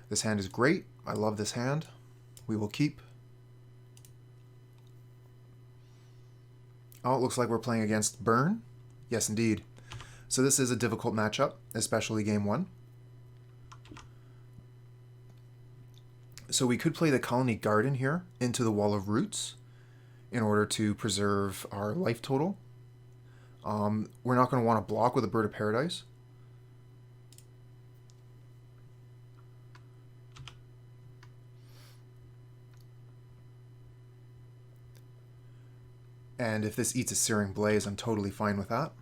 This hand is great. I love this hand. We will keep. Oh, it looks like we're playing against Burn. Yes, indeed. So this is a difficult matchup, especially game 1. So we could play the Khalni Garden here into the Wall of Roots in order to preserve our life total. We're not going to want to block with a Bird of Paradise. And if this eats a Searing Blaze, I'm totally fine with that.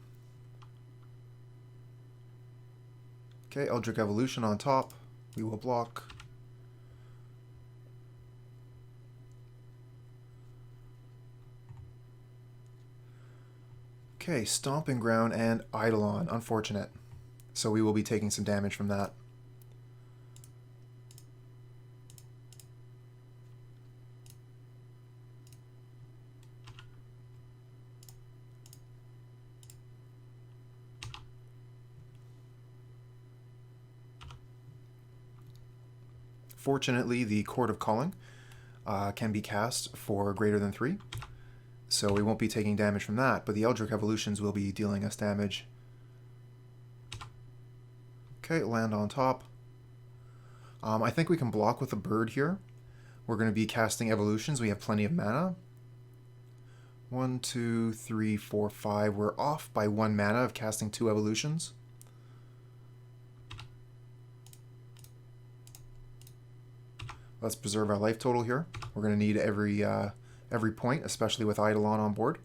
Okay, Eldritch Evolution on top. We will block. Okay, Stomping Ground and Eidolon. Unfortunate. So we will be taking some damage from that. Fortunately, the Chord of Calling can be cast for greater than 3. So we won't be taking damage from that, but the Eldritch Evolutions will be dealing us damage. Okay, land on top. I think we can block with a bird here. We're going to be casting Evolutions. We have plenty of mana. 1, 2, 3, 4, 5. We're off by 1 mana of casting 2 Evolutions. Let's preserve our life total here. We're going to need every point, especially with Eidolon on board.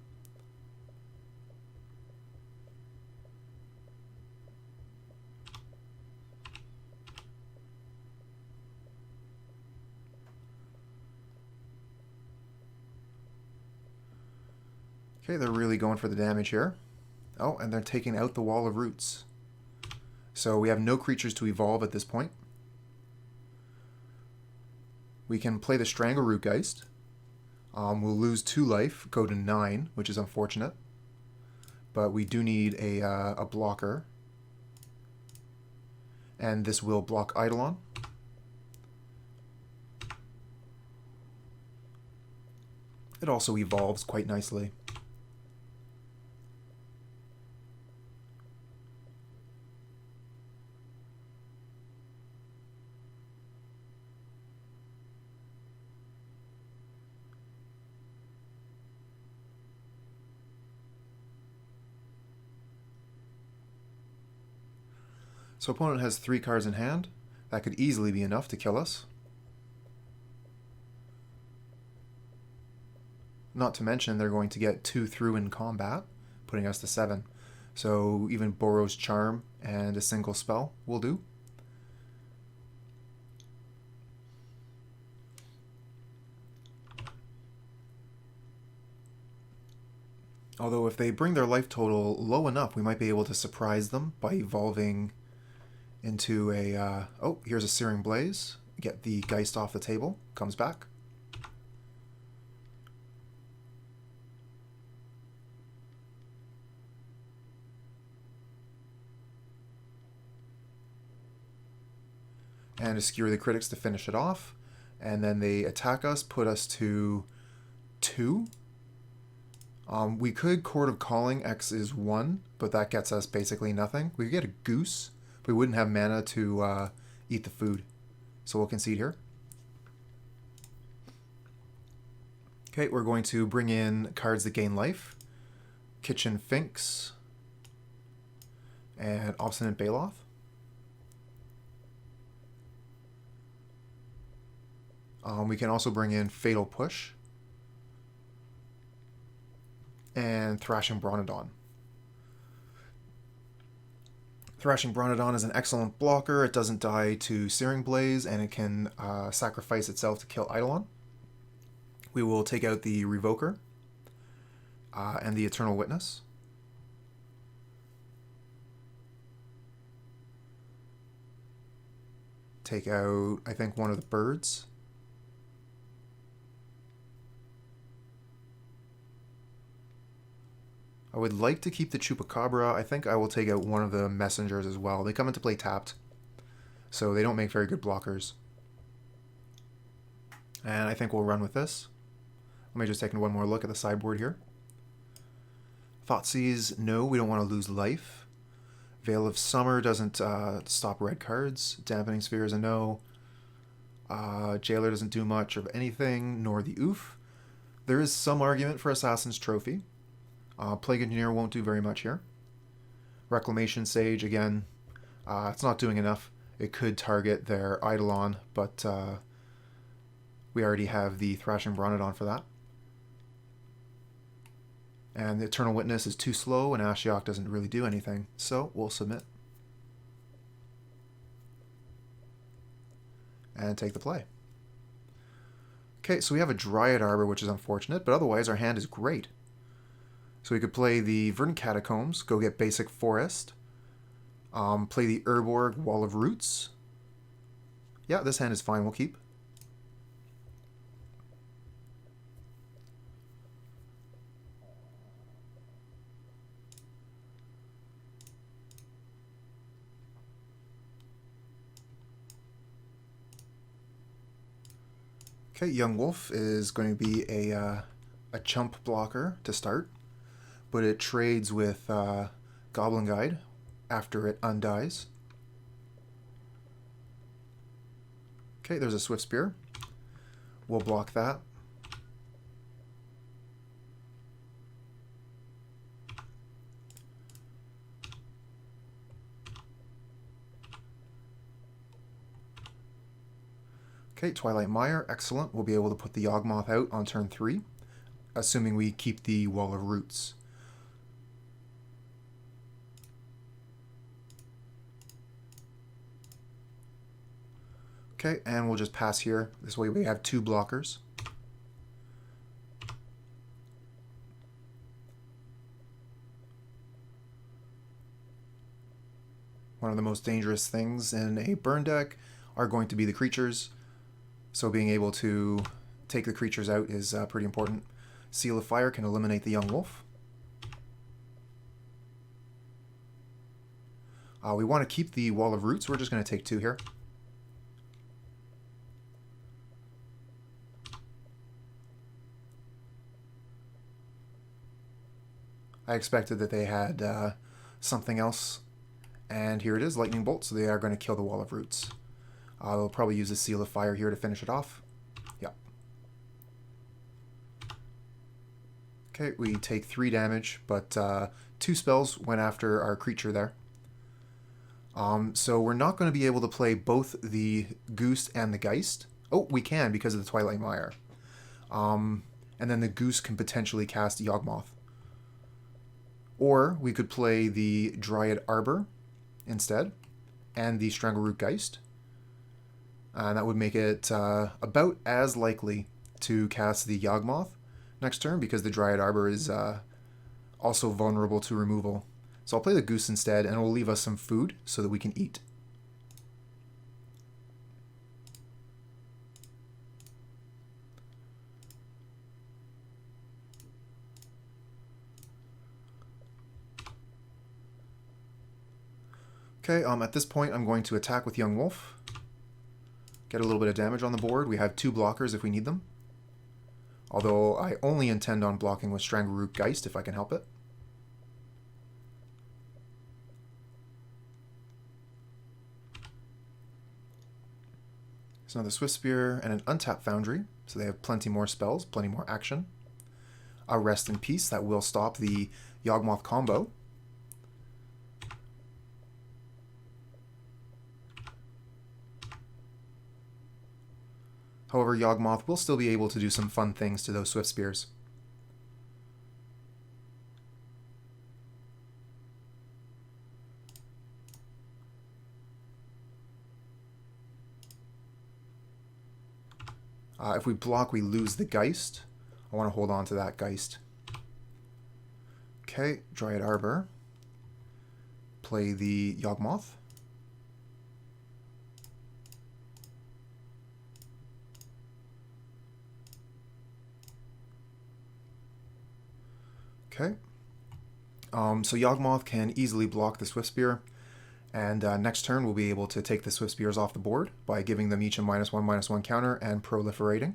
Okay, they're really going for the damage here. Oh, and they're taking out the Wall of Roots. So we have no creatures to evolve at this point. We can play the Strangleroot Geist. We'll lose 2 life, go to 9, which is unfortunate. But we do need a blocker. And this will block Eidolon. It also evolves quite nicely. So opponent has 3 cards in hand. That could easily be enough to kill us. Not to mention they're going to get 2 through in combat, putting us to 7. So even Boros Charm and a single spell will do. Although if they bring their life total low enough, we might be able to surprise them by evolving into a... oh, here's a Searing Blaze. Get the Geist off the table. Comes back. And a Skewer the Critics to finish it off. And then they attack us, put us to 2. We could Chord of Calling, X is 1, but that gets us basically nothing. We could get a Goose, but we wouldn't have mana to eat the food. So we'll concede here. Okay, we're going to bring in cards that gain life. Kitchen Finks and Obstinate Baloth. We can also bring in Fatal Push and Thrashing Brontodon. Thrashing Brontodon is an excellent blocker. It doesn't die to Searing Blaze, and it can sacrifice itself to kill Eidolon. We will take out the Revoker and the Eternal Witness. Take out, I think, one of the birds. I would like to keep the Chupacabra. I think I will take out one of the messengers as well. They come into play tapped, so they don't make very good blockers. And I think we'll run with this. Let me just take one more look at the sideboard here. Thoughtseize, no, we don't want to lose life. Veil of Summer doesn't stop red cards. Dampening Sphere is a no. Jailer doesn't do much of anything, nor the Ouphe. There is some argument for Assassin's Trophy. Plague Engineer won't do very much here. Reclamation Sage, again, it's not doing enough. It could target their Eidolon, but we already have the Thrashing Brontodon for that. And the Eternal Witness is too slow, and Ashiok doesn't really do anything, so we'll submit. And take the play. Okay, so we have a Dryad Arbor, which is unfortunate, but otherwise our hand is great. So we could play the Verdant Catacombs, go get basic Forest, play the Urborg, Wall of Roots. Yeah, this hand is fine, we'll keep. Okay, Yawgmoth is going to be a chump blocker to start, but it trades with Goblin Guide after it undies. Okay, there's a Swift Spear. We'll block that. Okay, Twilight Mire, excellent. We'll be able to put the Yawgmoth out on turn 3, assuming we keep the Wall of Roots. Okay, and we'll just pass here. This way we have 2 blockers. One of the most dangerous things in a burn deck are going to be the creatures. So being able to take the creatures out is pretty important. Seal of Fire can eliminate the Yawgmoth. We want to keep the Wall of Roots. We're just going to take 2 here. I expected that they had something else, and here it is, Lightning Bolt, so they are going to kill the Wall of Roots. They'll probably use a Seal of Fire here to finish it off. Yep. Okay, we take 3 damage, but 2 spells went after our creature there. So we're not going to be able to play both the Goose and the Geist. Oh, we can because of the Twilight Mire. And then the Goose can potentially cast Yawgmoth. Or we could play the Dryad Arbor instead, and the Strangleroot Geist. That would make it about as likely to cast the Yawgmoth next turn, because the Dryad Arbor is also vulnerable to removal. So I'll play the Goose instead, and it will leave us some food so that we can eat. Okay, at this point I'm going to attack with Yawgmoth. Get a little bit of damage on the board. We have 2 blockers if we need them. Although I only intend on blocking with Strangleroot Geist if I can help it. So another Swift Spear and an Untapped Foundry. So they have plenty more spells, plenty more action. A Rest in Peace that will stop the Yawgmoth combo. However, Yawgmoth will still be able to do some fun things to those Swift Spears. If we block, we lose the Geist. I want to hold on to that Geist. Okay, Dryad Arbor. Play the Yawgmoth. Okay, so Yawgmoth can easily block the Swift Spear, and next turn we'll be able to take the Swift Spears off the board by giving them each a -1/-1 counter and proliferating.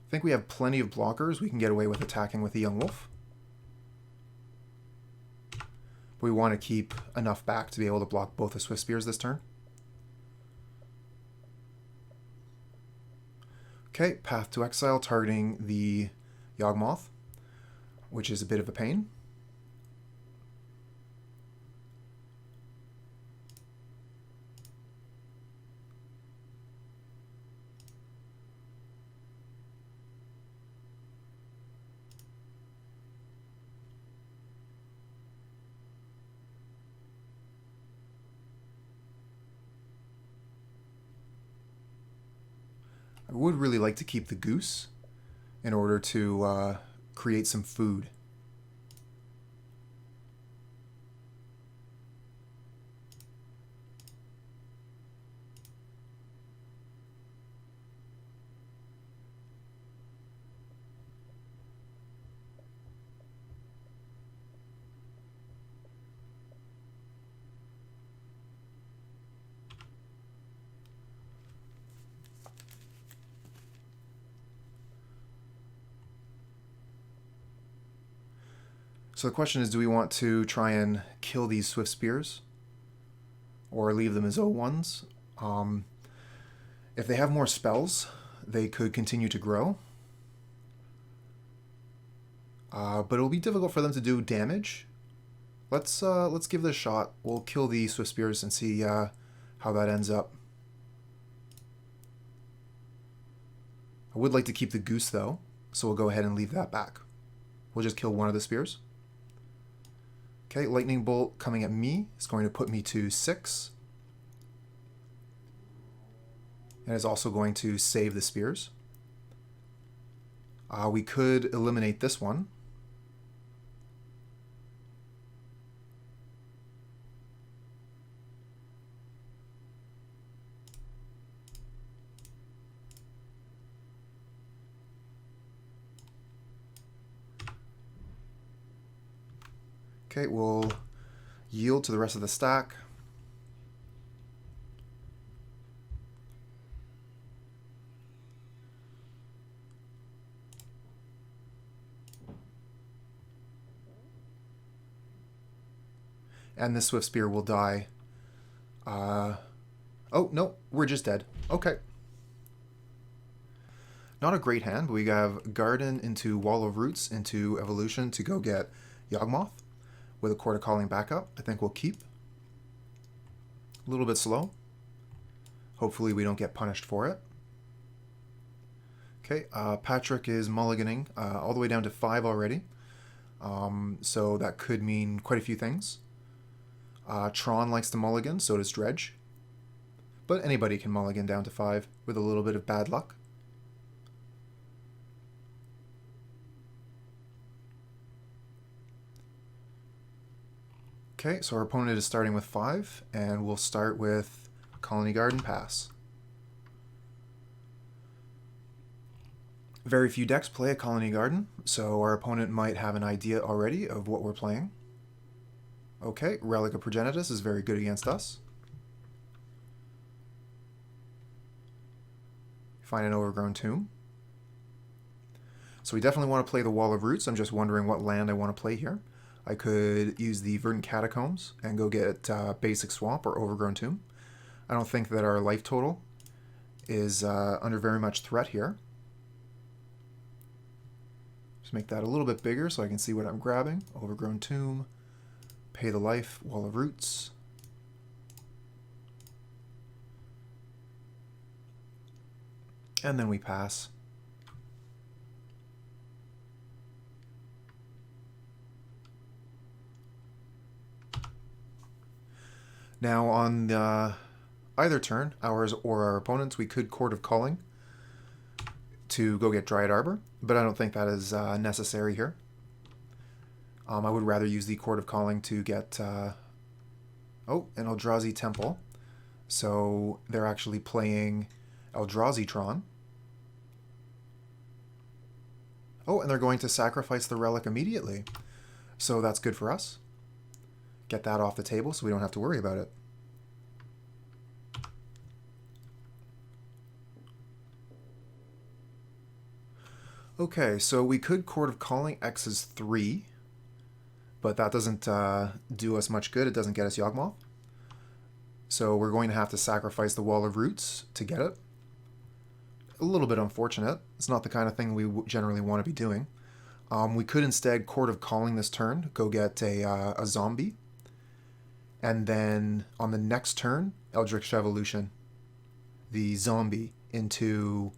I think we have plenty of blockers. We can get away with attacking with the Yawgmoth. We want to keep enough back to be able to block both the Swift Spears this turn. Okay, Path to Exile targeting the Yawgmoth, which is a bit of a pain. I would really like to keep the goose in order to create some food. So the question is, do we want to try and kill these Swift Spears or leave them as O1s? If they have more spells, they could continue to grow. But it'll be difficult for them to do damage. Let's give this a shot. We'll kill the Swift Spears and see how that ends up. I would like to keep the goose though, so we'll go ahead and leave that back. We'll just kill one of the spears. Okay, Lightning Bolt coming at me is going to put me to 6. And is also going to save the spears. We could eliminate this one. Okay, we'll yield to the rest of the stack. And the Swift Spear will die. Oh, no, we're just dead. Okay. Not a great hand, but we have Garden into Wall of Roots into Evolution to go get Yawgmoth. With a Chord of Calling backup, I think we'll keep. A little bit slow. Hopefully we don't get punished for it. Okay, Patrick is mulliganing all the way down to 5 already. So that could mean quite a few things. Thran likes to mulligan, so does Dredge. But anybody can mulligan down to 5 with a little bit of bad luck. Okay, so our opponent is starting with 5, and we'll start with Khalni Garden pass. Very few decks play a Khalni Garden, so our opponent might have an idea already of what we're playing. Okay, Relic of Progenitus is very good against us. Find an Overgrown Tomb. So we definitely want to play the Wall of Roots. I'm just wondering what land I want to play here. I could use the Verdant Catacombs and go get Basic Swamp or Overgrown Tomb. I don't think that our life total is under very much threat here. Just make that a little bit bigger so I can see what I'm grabbing. Overgrown Tomb, Pay the Life, Wall of Roots. And then we pass. Now on either turn, ours or our opponent's, we could Chord of Calling to go get Dryad Arbor, but I don't think that is necessary here. I would rather use the Chord of Calling to get an Eldrazi Temple. So they're actually playing Eldrazi Tron. Oh, and they're going to sacrifice the relic immediately. So that's good for us. Get that off the table so we don't have to worry about it. Okay, so we could Chord of Calling. X is 3, but that doesn't do us much good. It doesn't get us Yawgmoth. So we're going to have to sacrifice the Wall of Roots to get it. A little bit unfortunate. It's not the kind of thing we generally want to be doing. We could instead Chord of Calling this turn, go get a zombie, and then on the next turn, Eldritch Evolution the zombie into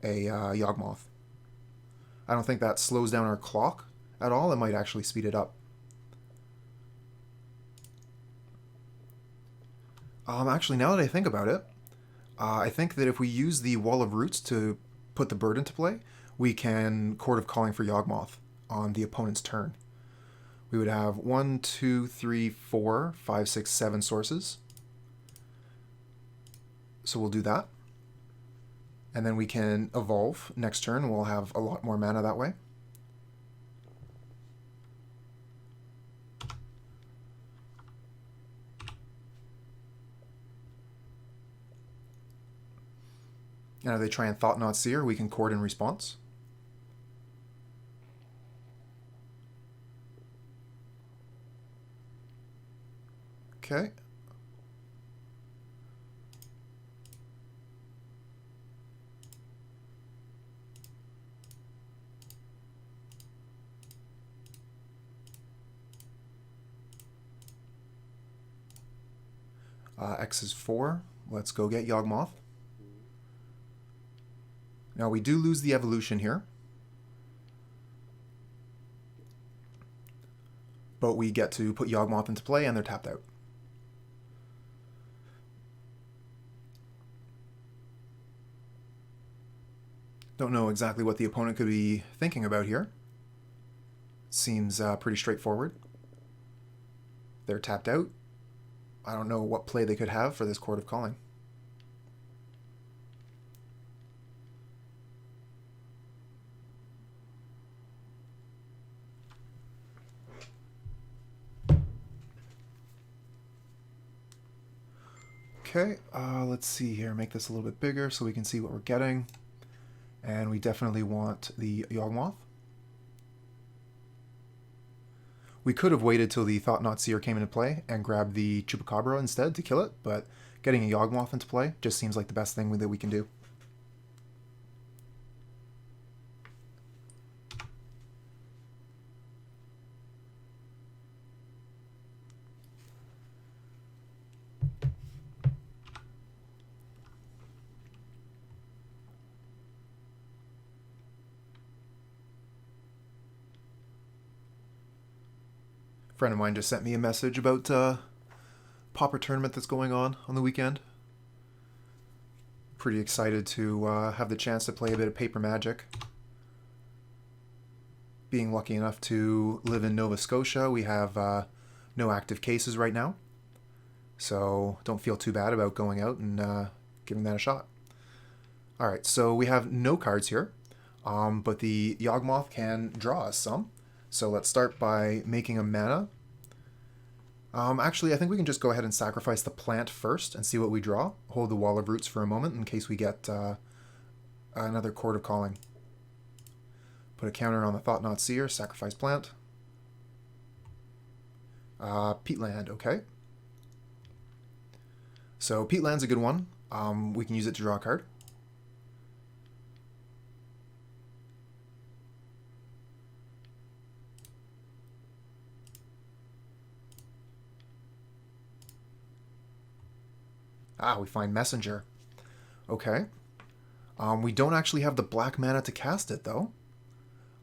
a Yawgmoth. I don't think that slows down our clock at all. It might actually speed it up. Actually, now that I think about it, I think that if we use the Wall of Roots to put the bird into play, we can Chord of Calling for Yawgmoth on the opponent's turn. We would have 1, 2, 3, 4, 5, 6, 7 sources. So we'll do that. And then we can evolve next turn. We'll have a lot more mana that way. And if they try and Thoughtseize, we can Chord in response. Okay. X is 4. Let's go get Yawgmoth. Now we do lose the evolution here, but we get to put Yawgmoth into play and they're tapped out. Don't know exactly what the opponent could be thinking about here. Seems pretty straightforward. They're tapped out. I don't know what play they could have for this Chord of Calling. Okay, let's see here. Make this a little bit bigger so we can see what we're getting. And we definitely want the Yawgmoth. We could have waited till the Thoughtseize came into play and grabbed the Chupacabra instead to kill it, but getting a Yawgmoth into play just seems like the best thing that we can do. A friend of mine just sent me a message about Pauper tournament that's going on the weekend. Pretty excited to have the chance to play a bit of Paper Magic. Being lucky enough to live in Nova Scotia, we have no active cases right now, so don't feel too bad about going out and giving that a shot. Alright, so we have no cards here, but the Yawgmoth can draw us some. So let's start by making a mana. Actually, I think we can just go ahead and sacrifice the plant first and see what we draw. Hold the Wall of Roots for a moment in case we get another Chord of Calling. Put a counter on the Thoughtseize, sacrifice plant. Peatland, okay. So Peatland's a good one. We can use it to draw a card. We find Messenger. Okay. We don't actually have the black mana to cast it, though.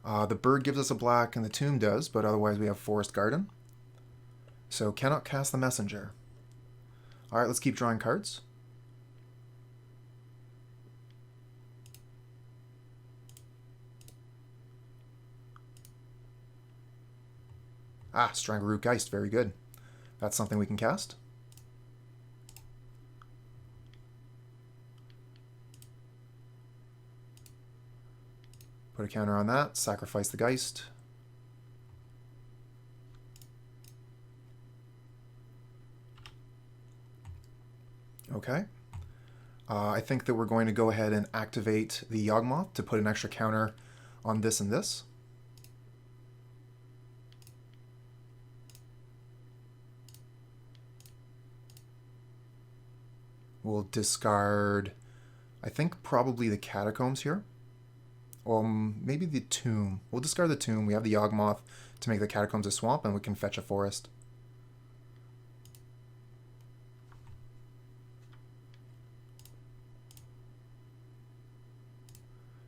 The bird gives us a black and the tomb does, but otherwise we have Forest Garden. So cannot cast the Messenger. Alright, let's keep drawing cards. Strangleroot Geist, very good. That's something we can cast. Put a counter on that, sacrifice the Geist. Okay. I think that we're going to go ahead and activate the Yawgmoth to put an extra counter on this and this. We'll discard, I think, probably the Catacombs here. Maybe the Tomb. We'll discard the Tomb. We have the Yawgmoth to make the Catacombs a swamp, and we can fetch a forest.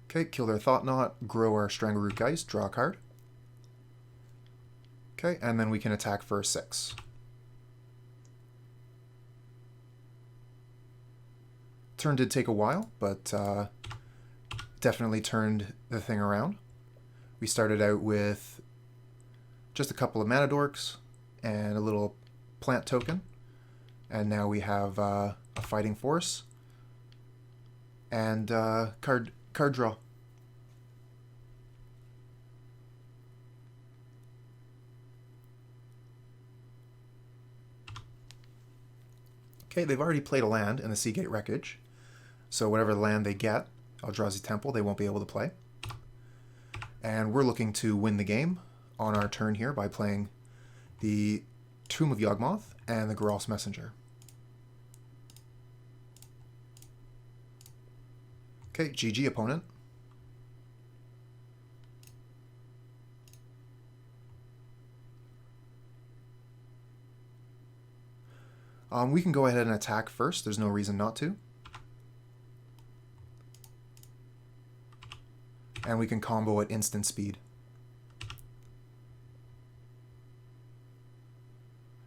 Okay, kill their Thought-Knot, grow our Strangleroot Geist, draw a card. Okay, and then we can attack for 6. Turn did take a while, but definitely turned the thing around. We started out with just a couple of mana dorks and a little plant token, and now we have a fighting force and card draw. Okay, they've already played a land in the Seagate Wreckage, so whatever land they get, Eldrazi Temple, they won't be able to play. And we're looking to win the game on our turn here by playing the Tomb of Yawgmoth and the Geralf's Messenger. Okay, GG opponent. We can go ahead and attack first. There's no reason not to. And we can combo at instant speed.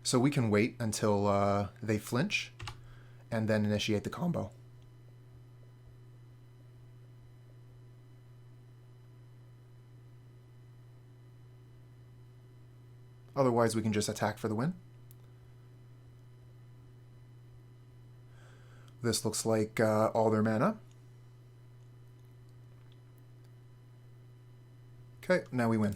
So we can wait until they flinch and then initiate the combo. Otherwise, we can just attack for the win. This looks like all their mana. Okay, now we win.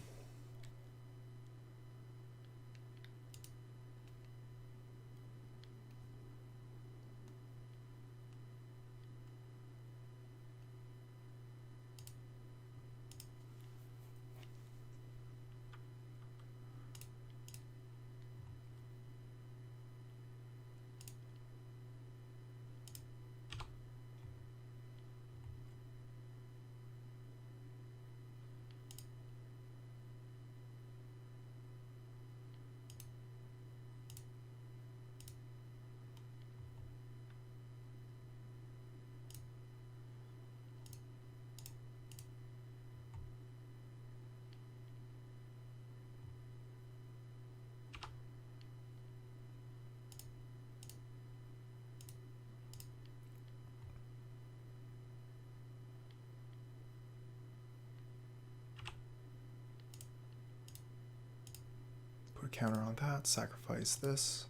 Put a counter on that, sacrifice this.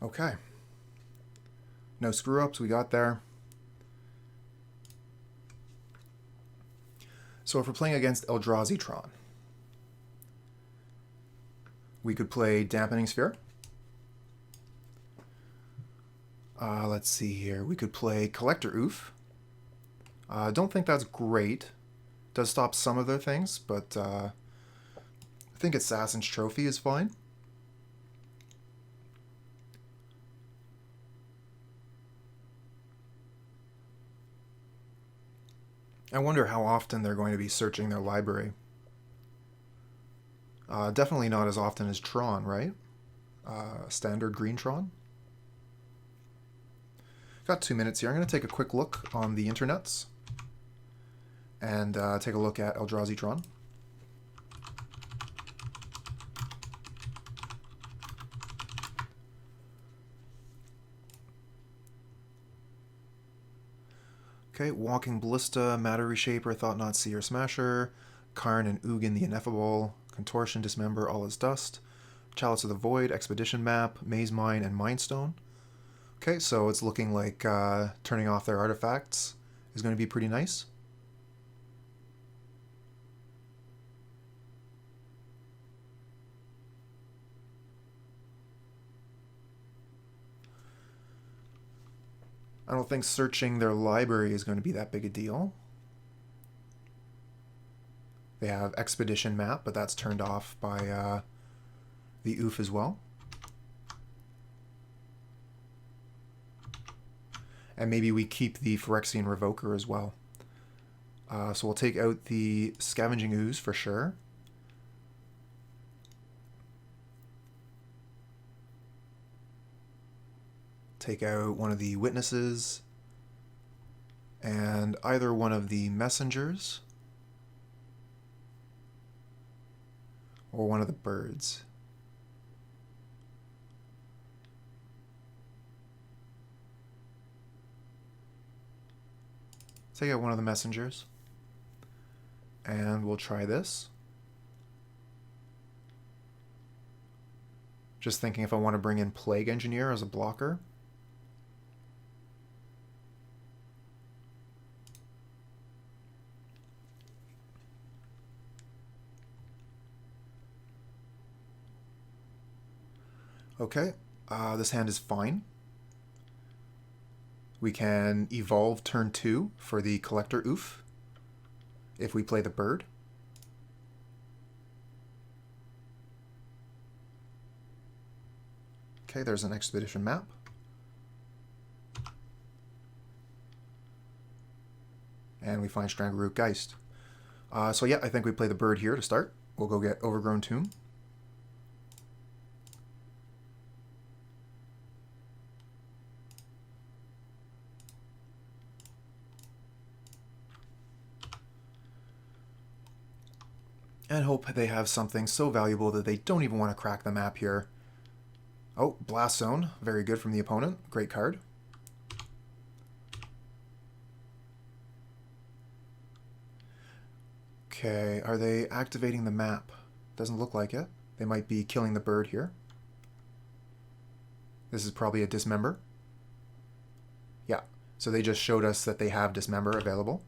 Okay. No screw-ups, we got there. So if we're playing against Eldrazi Tron, we could play Dampening Sphere. Let's see here. We could play Collector Ouphe. Don't think that's great. Does stop some of their things, but I think Assassin's Trophy is fine. I wonder how often they're going to be searching their library. Definitely not as often as Tron, right? Standard green Tron. Got 2 minutes here. I'm going to take a quick look on the internets and take a look at Eldrazi Tron. Okay, Walking Ballista, Matter Reshaper, Thought-Knot, Seer Smasher, Karn and Ugin the Ineffable, Contortion, Dismember, All is Dust, Chalice of the Void, Expedition Map, Maze Mine, and Mindstone. Okay, so it's looking like turning off their artifacts is going to be pretty nice. I don't think searching their library is going to be that big a deal. They have Expedition map, but that's turned off by the Ouphe as well. And maybe we keep the Phyrexian Revoker as well. So we'll take out the Scavenging Ooze for sure. Take out one of the Witnesses. And either one of the Messengers. Or one of the birds. Take out one of the messengers. And we'll try this. Just thinking if I want to bring in Plague Engineer as a blocker. Okay, this hand is fine. We can evolve turn 2 for the Collector Ouphe if we play the bird. Okay, there's an Expedition map. And we find Strangleroot Geist. So yeah, I think we play the bird here to start. We'll go get Overgrown Tomb. And hope they have something so valuable that they don't even want to crack the map here. Oh, Blast Zone. Very good from the opponent. Great card. Okay, are they activating the map? Doesn't look like it. They might be killing the bird here. This is probably a Dismember. Yeah, so they just showed us that they have Dismember available.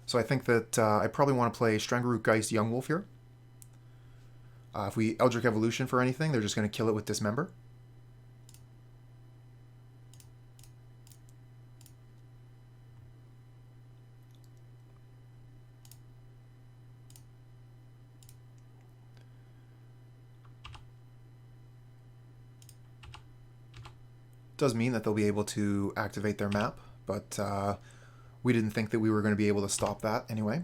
So I think that I probably want to play Strangleroot Geist Yawgmoth here. If we Eldritch Evolution for anything, they're just going to kill it with Dismember. Does mean that they'll be able to activate their map, but we didn't think that we were going to be able to stop that anyway.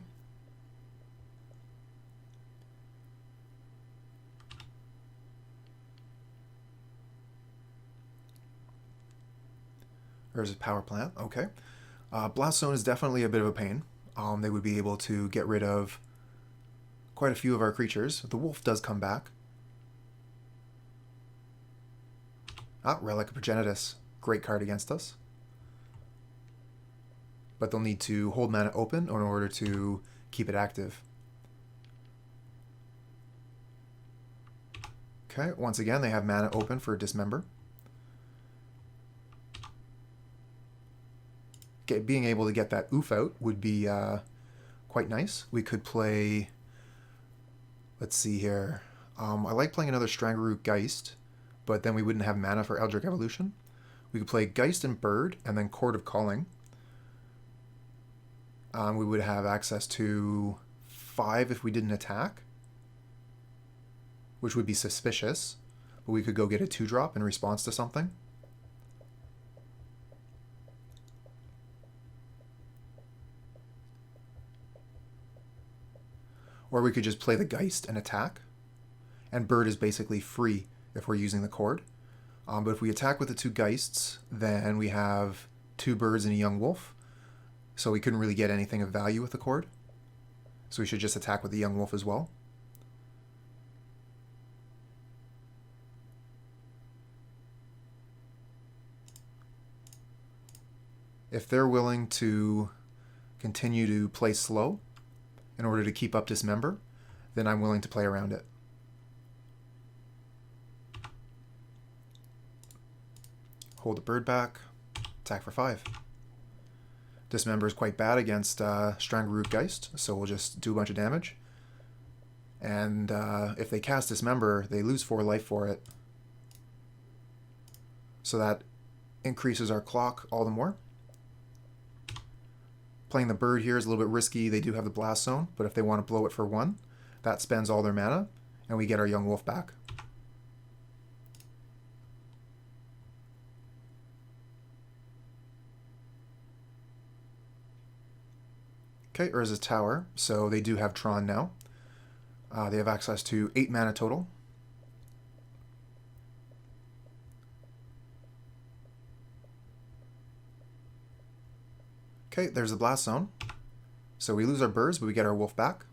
There's a power plant. Okay. Blast Zone is definitely a bit of a pain. They would be able to get rid of quite a few of our creatures. The wolf does come back. Relic of Progenitus. Great card against us. But they'll need to hold mana open in order to keep it active. Okay, once again, they have mana open for Dismember. Being able to get that Ouphe out would be quite nice. We could play... Let's see here. I like playing another Strangleroot Geist, but then we wouldn't have mana for Eldritch Evolution. We could play Geist and Bird, and then Chord of Calling. We would have access to 5 if we didn't attack, which would be suspicious, but we could go get a 2-drop in response to something. Or we could just play the Geist and attack, and Bird is basically free if we're using the Chord. But if we attack with the 2 Geists, then we have 2 birds and a Yawgmoth. So we couldn't really get anything of value with the Chord. So we should just attack with the Yawgmoth as well. If they're willing to continue to play slow in order to keep up Dismember, then I'm willing to play around it. Hold the bird back, attack for 5. Dismember is quite bad against Strangleroot Geist, so we'll just do a bunch of damage. And if they cast Dismember, they lose 4 life for it. So that increases our clock all the more. Playing the bird here is a little bit risky. They do have the Blast Zone, but if they want to blow it for 1, that spends all their mana, and we get our Young Wolf back. Okay, Urza's Tower, so they do have Thran now. They have access to 8 mana total. Okay, there's the Blast Zone. So we lose our birds, but we get our wolf back.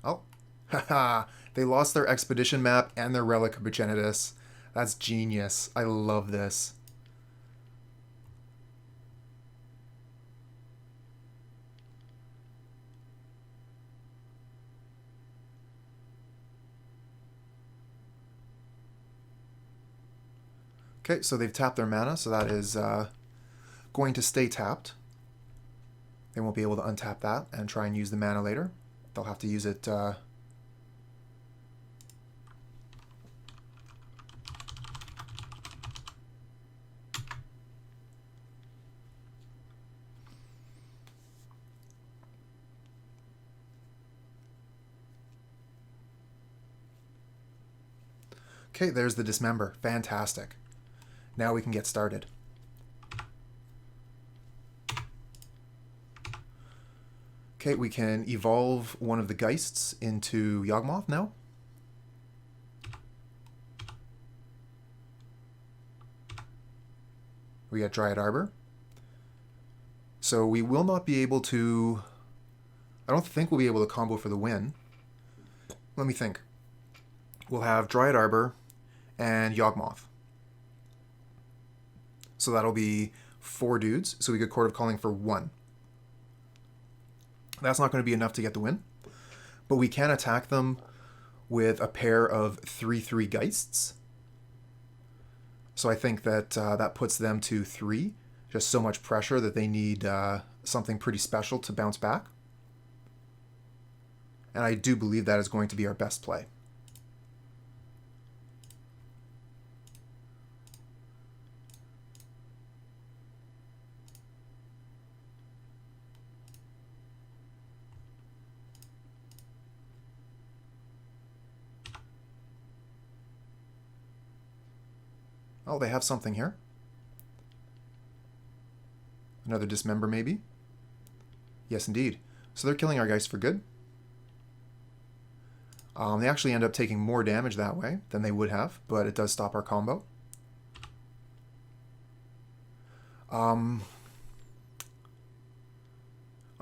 Oh, haha! They lost their Expedition map and their Relic of Progenitus. That's genius. I love this. Okay, so they've tapped their mana, so that is going to stay tapped. They won't be able to untap that and try and use the mana later. They'll have to use it... Okay, there's the Dismember. Fantastic. Now we can get started. Okay, we can evolve one of the Geists into Yawgmoth now. We got Dryad Arbor. So we will not be able to... I don't think we'll be able to combo for the win. Let me think. We'll have Dryad Arbor and Yawgmoth. So that'll be 4 dudes. So we get Chord of Calling for 1. That's not going to be enough to get the win. But we can attack them with a pair of 3/3 Geists. So I think that that puts them to 3. Just so much pressure that they need something pretty special to bounce back. And I do believe that is going to be our best play. Oh, they have something here. Another Dismember, maybe? Yes, indeed. So they're killing our Geist for good. They actually end up taking more damage that way than they would have, but it does stop our combo. I'm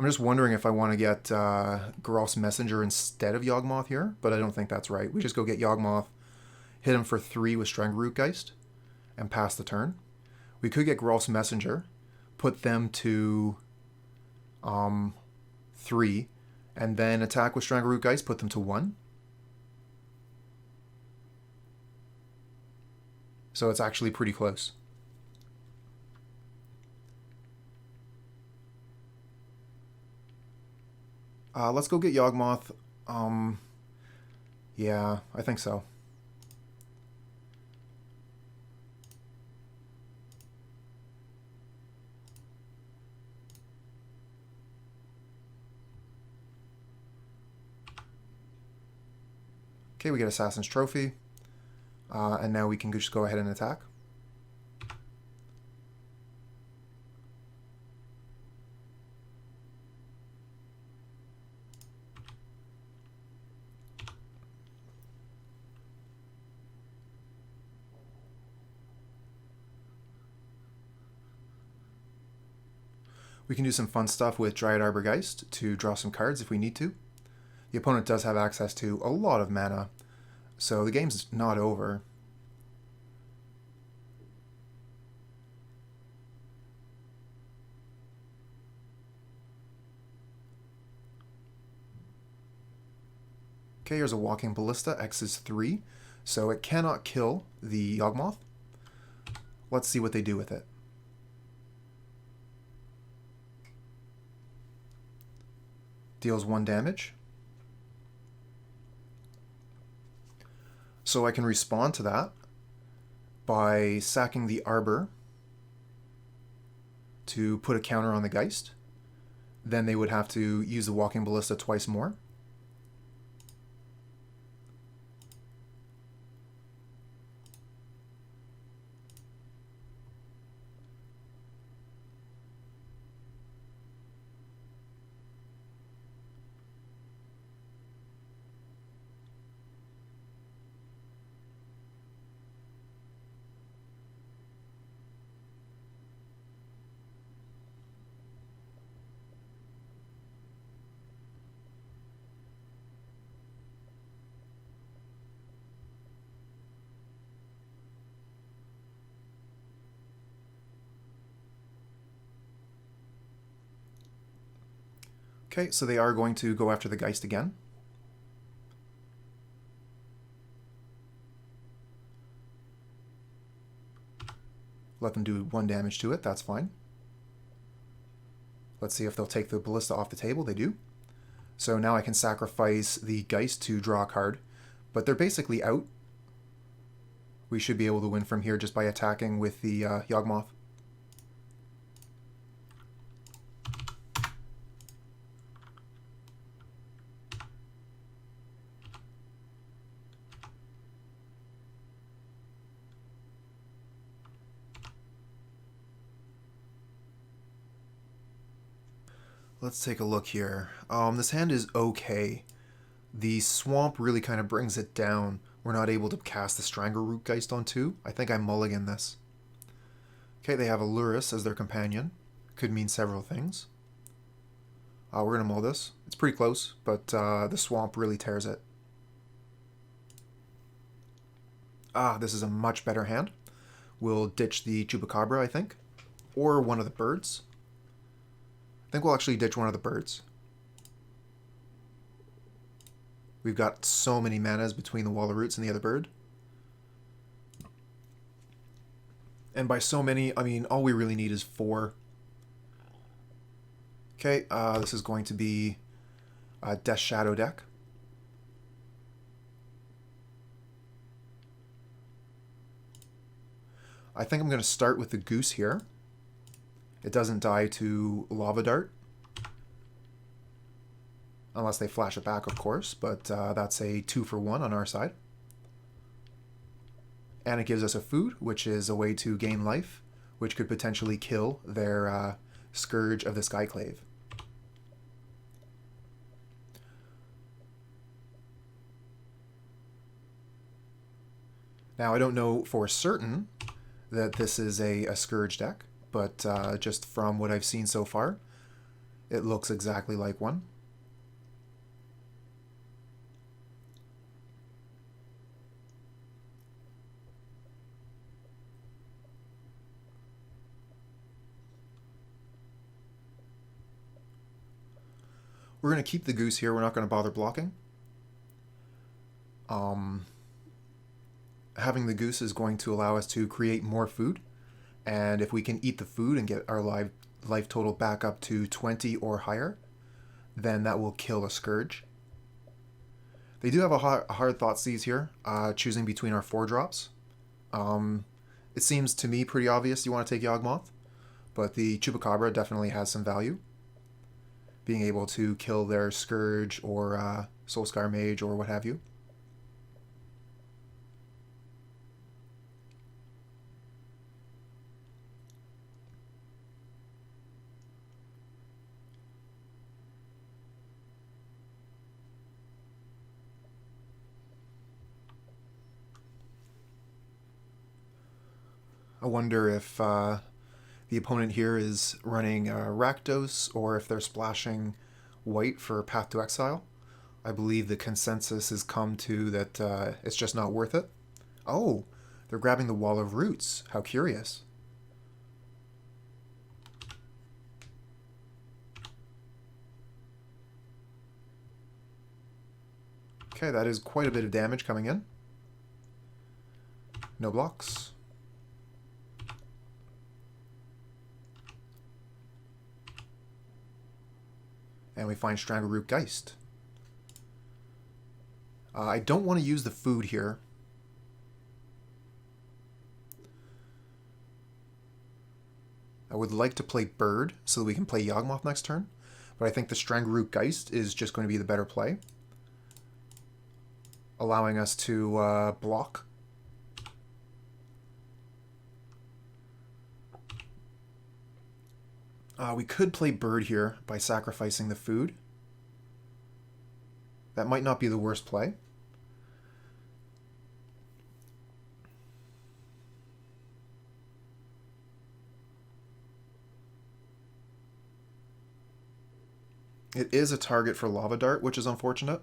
just wondering if I want to get Geralf's Messenger instead of Yawgmoth here, but I don't think that's right. We just go get Yawgmoth, hit him for 3 with Strangleroot Geist, and pass the turn. We could get Geralf's Messenger, put them to 3, and then attack with Strangleroot Geist, put them to 1. So it's actually pretty close. Let's go get Yawgmoth. Yeah, I think so. Okay, we get Assassin's Trophy. And now we can just go ahead and attack. We can do some fun stuff with Dryad Arbor Geist to draw some cards if we need to. The opponent does have access to a lot of mana, so the game's not over. Okay, here's a Walking Ballista. X is 3, so it cannot kill the Yawgmoth. Let's see what they do with it. Deals 1 damage. So I can respond to that by sacking the Arbor to put a counter on the Geist. Then they would have to use the Walking Ballista twice more. Okay, so they are going to go after the Geist again. Let them do 1 damage to it, that's fine. Let's see if they'll take the Ballista off the table. They do. So now I can sacrifice the Geist to draw a card, but they're basically out. We should be able to win from here just by attacking with the Yawgmoth. Let's take a look here. This hand is okay. The Swamp really kind of brings it down. We're not able to cast the Strangleroot Geist on 2. I think I mulligan this. Okay, they have Aluris as their companion. Could mean several things. We're going to mull this. It's pretty close, but the Swamp really tears it. This is a much better hand. We'll ditch the Chupacabra, I think. Or one of the birds. I think we'll actually ditch one of the birds. We've got so many manas between the Wall of Roots and the other bird. And by so many, I mean all we really need is 4. Okay, this is going to be a Death Shadow deck. I think I'm going to start with the Goose here. It doesn't die to Lava Dart. Unless they flash it back, of course, but that's a 2-for-1 on our side. And it gives us a food, which is a way to gain life, which could potentially kill their Scourge of the Skyclave. Now, I don't know for certain that this is a Scourge deck, but just from what I've seen so far, it looks exactly like one. We're going to keep the Goose here. We're not going to bother blocking. Having the Goose is going to allow us to create more food. And if we can eat the food and get our life total back up to 20 or higher, then that will kill a Scourge. They do have a hard Thoughtseize here, choosing between our 4-drops. It seems to me pretty obvious you want to take Yawgmoth, but the Chupacabra definitely has some value. Being able to kill their Scourge or Soulscar Mage or what have you. I wonder if the opponent here is running Rakdos, or if they're splashing white for Path to Exile. I believe the consensus has come to that it's just not worth it. Oh, they're grabbing the Wall of Roots. How curious. Okay, that is quite a bit of damage coming in. No blocks. And we find Strangleroot Geist. I don't want to use the food here. would like to play Bird so that we can play Yawgmoth next turn, but I think the Strangleroot Geist is just going to be the better play, allowing us to block. We could play Bird here by sacrificing the food. That might not be the worst play. It is a target for Lava Dart, which is unfortunate.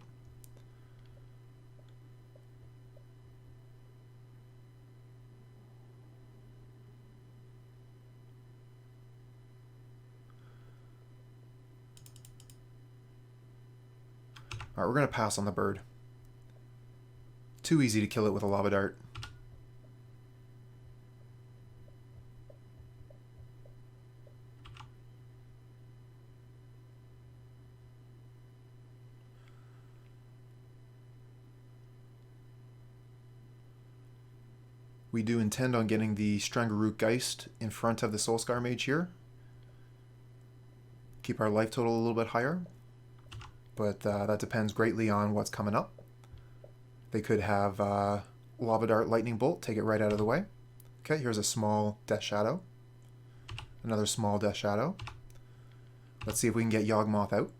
Alright, we're going to pass on the Bird. Too easy to kill it with a Lava Dart. We do intend on getting the Strangleroot Geist in front of the Soulscar Mage here. Keep our life total a little bit higher. But that depends greatly on what's coming up. They could have Lava Dart, Lightning Bolt, take it right out of the way. Okay, here's a small Death Shadow. Another small Death Shadow. Let's see if we can get Yawgmoth out.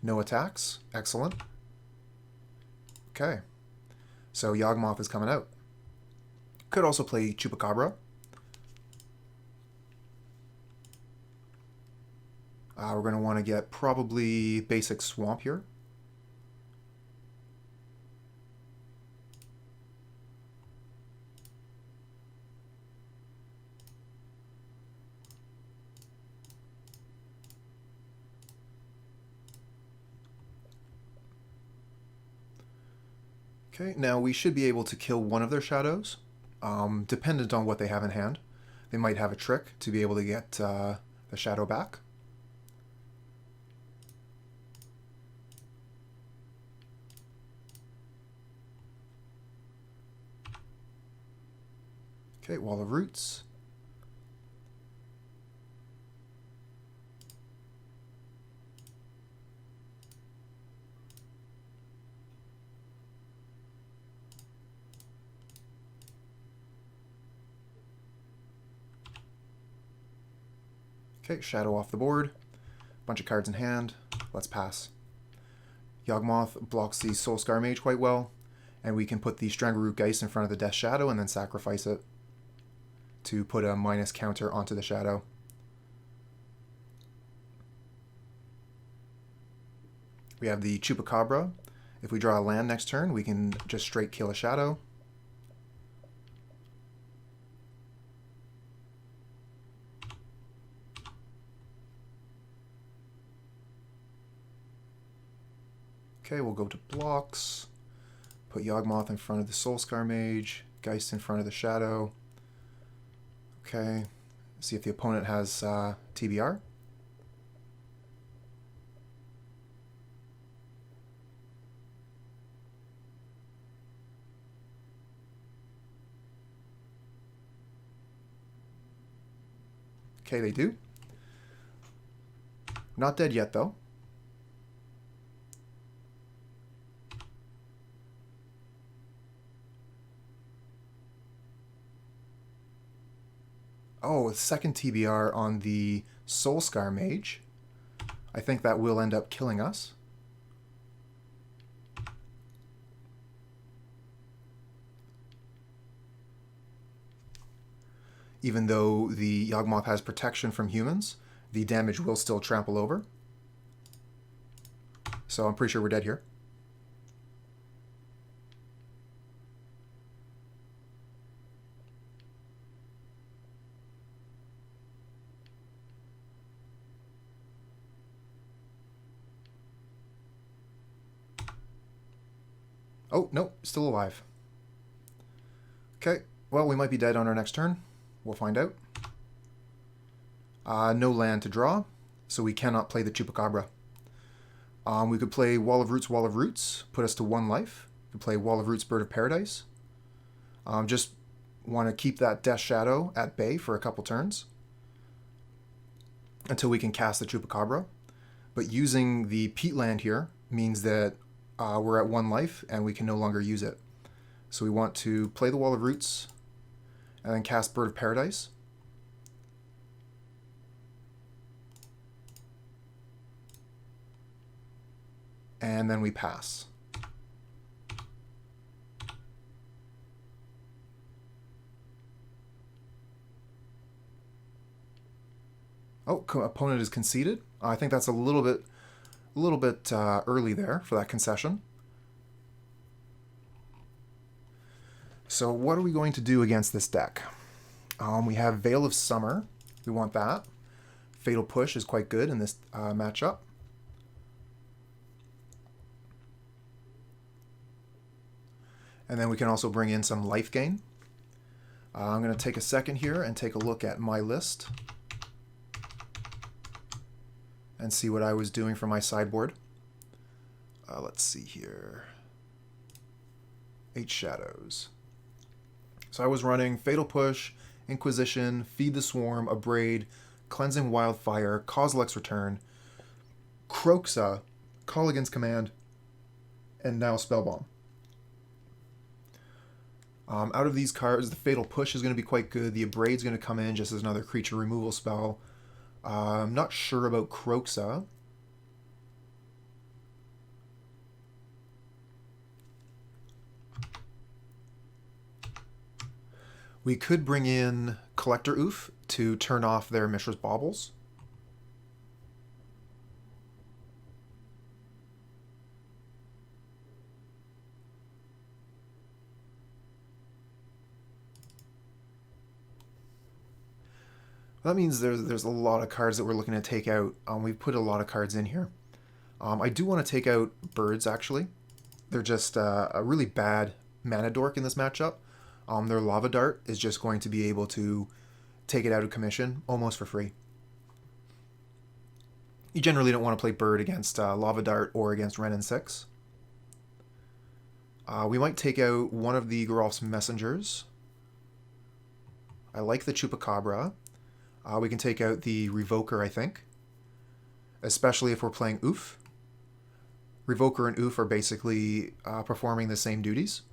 No attacks. Excellent. Okay. So Yawgmoth is coming out. Could also play Chupacabra. We're going to want to get probably basic Swamp here. Okay, now we should be able to kill one of their shadows, dependent on what they have in hand. They might have a trick to be able to get the shadow back. Okay, Wall of Roots. Okay, Shadow off the board. Bunch of cards in hand. Let's pass. Yawgmoth blocks the Soulscar Mage quite well, and we can put the Strangleroot Geist in front of the Death Shadow and then sacrifice it to put a minus counter onto the Shadow. We have the Chupacabra. If we draw a land next turn, we can just straight kill a Shadow. Okay, we'll go to blocks. Put Yawgmoth in front of the Soulscar Mage. Geist in front of the Shadow. Okay, see if the opponent has TBR. Okay, they do. Not dead yet, though. Oh, second TBR on the Soulscar Mage. I think that will end up killing us. Even though the Yawgmoth has protection from humans, the damage will still trample over. So I'm pretty sure we're dead here. Oh, no, still alive. Okay, well, we might be dead on our next turn. We'll find out. No land to draw, so we cannot play the Chupacabra. We could play Wall of Roots, put us to 1 life. We could play Wall of Roots, Bird of Paradise. Just Want to keep that Death Shadow at bay for a couple turns until we can cast the Chupacabra. But using the Peatland here means that we're at 1 life and we can no longer use it. So we want to play the Wall of Roots and then cast Bird of Paradise. And then we pass. Oh, opponent is conceded. I think that's a little bit early there for that concession. So what are we going to do against this deck? We have Veil of Summer. We want that. Fatal Push is quite good in this matchup. And then we can also bring in some life gain. I'm going to take a second here and take a look at my list and see what I was doing for my sideboard. Let's see here. 8 shadows. So I was running Fatal Push, Inquisition, Feed the Swarm, Abrade, Cleansing Wildfire, Kozilek's Return, Kroxa, Call Against Command, and now Spellbomb. Out of these cards, the Fatal Push is going to be quite good. The Abrade is going to come in just as another creature removal spell. I'm not sure about Kroxa. We could bring in Collector Ouphe to turn off their Mishra's Baubles. That means there's a lot of cards that we're looking to take out. We've put a lot of cards in here. I do want to take out birds, actually. They're just a really bad mana dork in this matchup. Their Lava Dart is just going to be able to take it out of commission almost for free. You generally don't want to play bird against Lava Dart or against Wrenn and 6. We might take out one of the Geralf's Messengers. I like the Chupacabra. We can take out the Revoker, I think. Especially if we're playing Ouphe. Revoker and Ouphe are basically performing the same duties.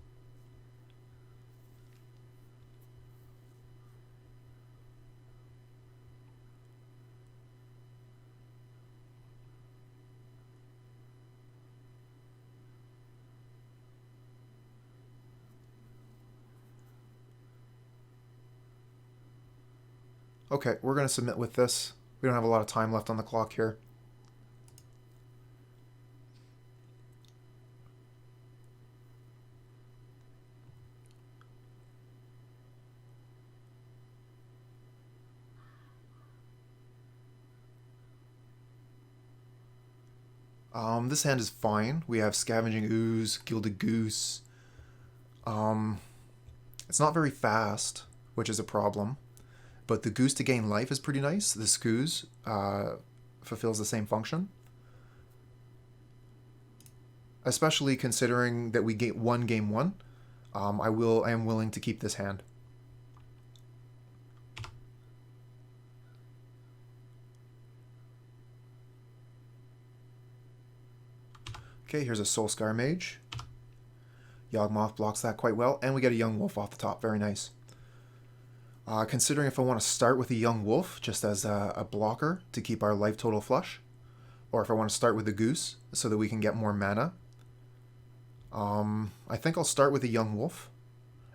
Okay, we're going to submit with this. We don't have a lot of time left on the clock here. This hand is fine. We have Scavenging Ooze, Gilded Goose. It's not very fast, which is a problem. But the Goose to gain life is pretty nice. The Scooze fulfills the same function. Especially considering that we won game 1. I am willing to keep this hand. Okay, here's a Soulscar Mage. Yawgmoth blocks that quite well, and we get a Young Wolf off the top. Very nice. Considering if I want to start with a Young Wolf just as a blocker to keep our life total flush, or if I want to start with a Goose so that we can get more mana, I think I'll start with a Young Wolf,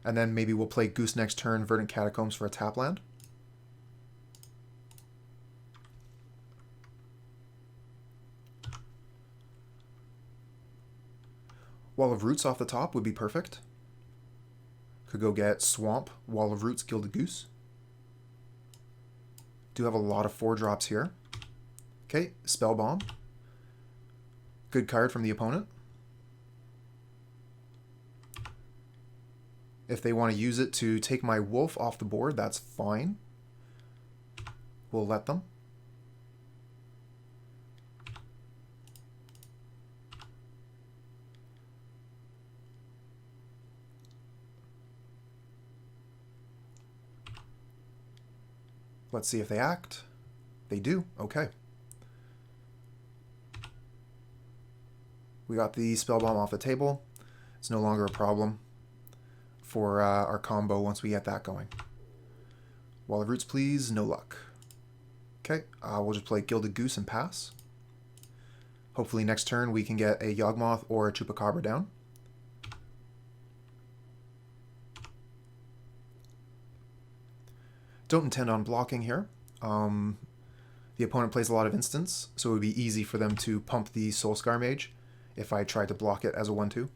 and then maybe we'll play Goose next turn, Verdant Catacombs for a tap land. Wall of Roots off the top would be perfect. Could go get Swamp, Wall of Roots, Gilded Goose. Do have a lot of 4-drops here. Okay, Spellbomb. Good card from the opponent. If they want to use it to take my wolf off the board, that's fine. We'll let them. Let's see if they act. They do. Okay. We got the Spell Bomb off the table. It's no longer a problem for our combo once we get that going. Wall of Roots, please. No luck. Okay, we'll just play Gilded Goose and pass. Hopefully next turn we can get a Yawgmoth or a Chupacabra down. Don't intend on blocking here. The opponent plays a lot of instants, so it would be easy for them to pump the Soulscar Mage if I tried to block it as a 1-2.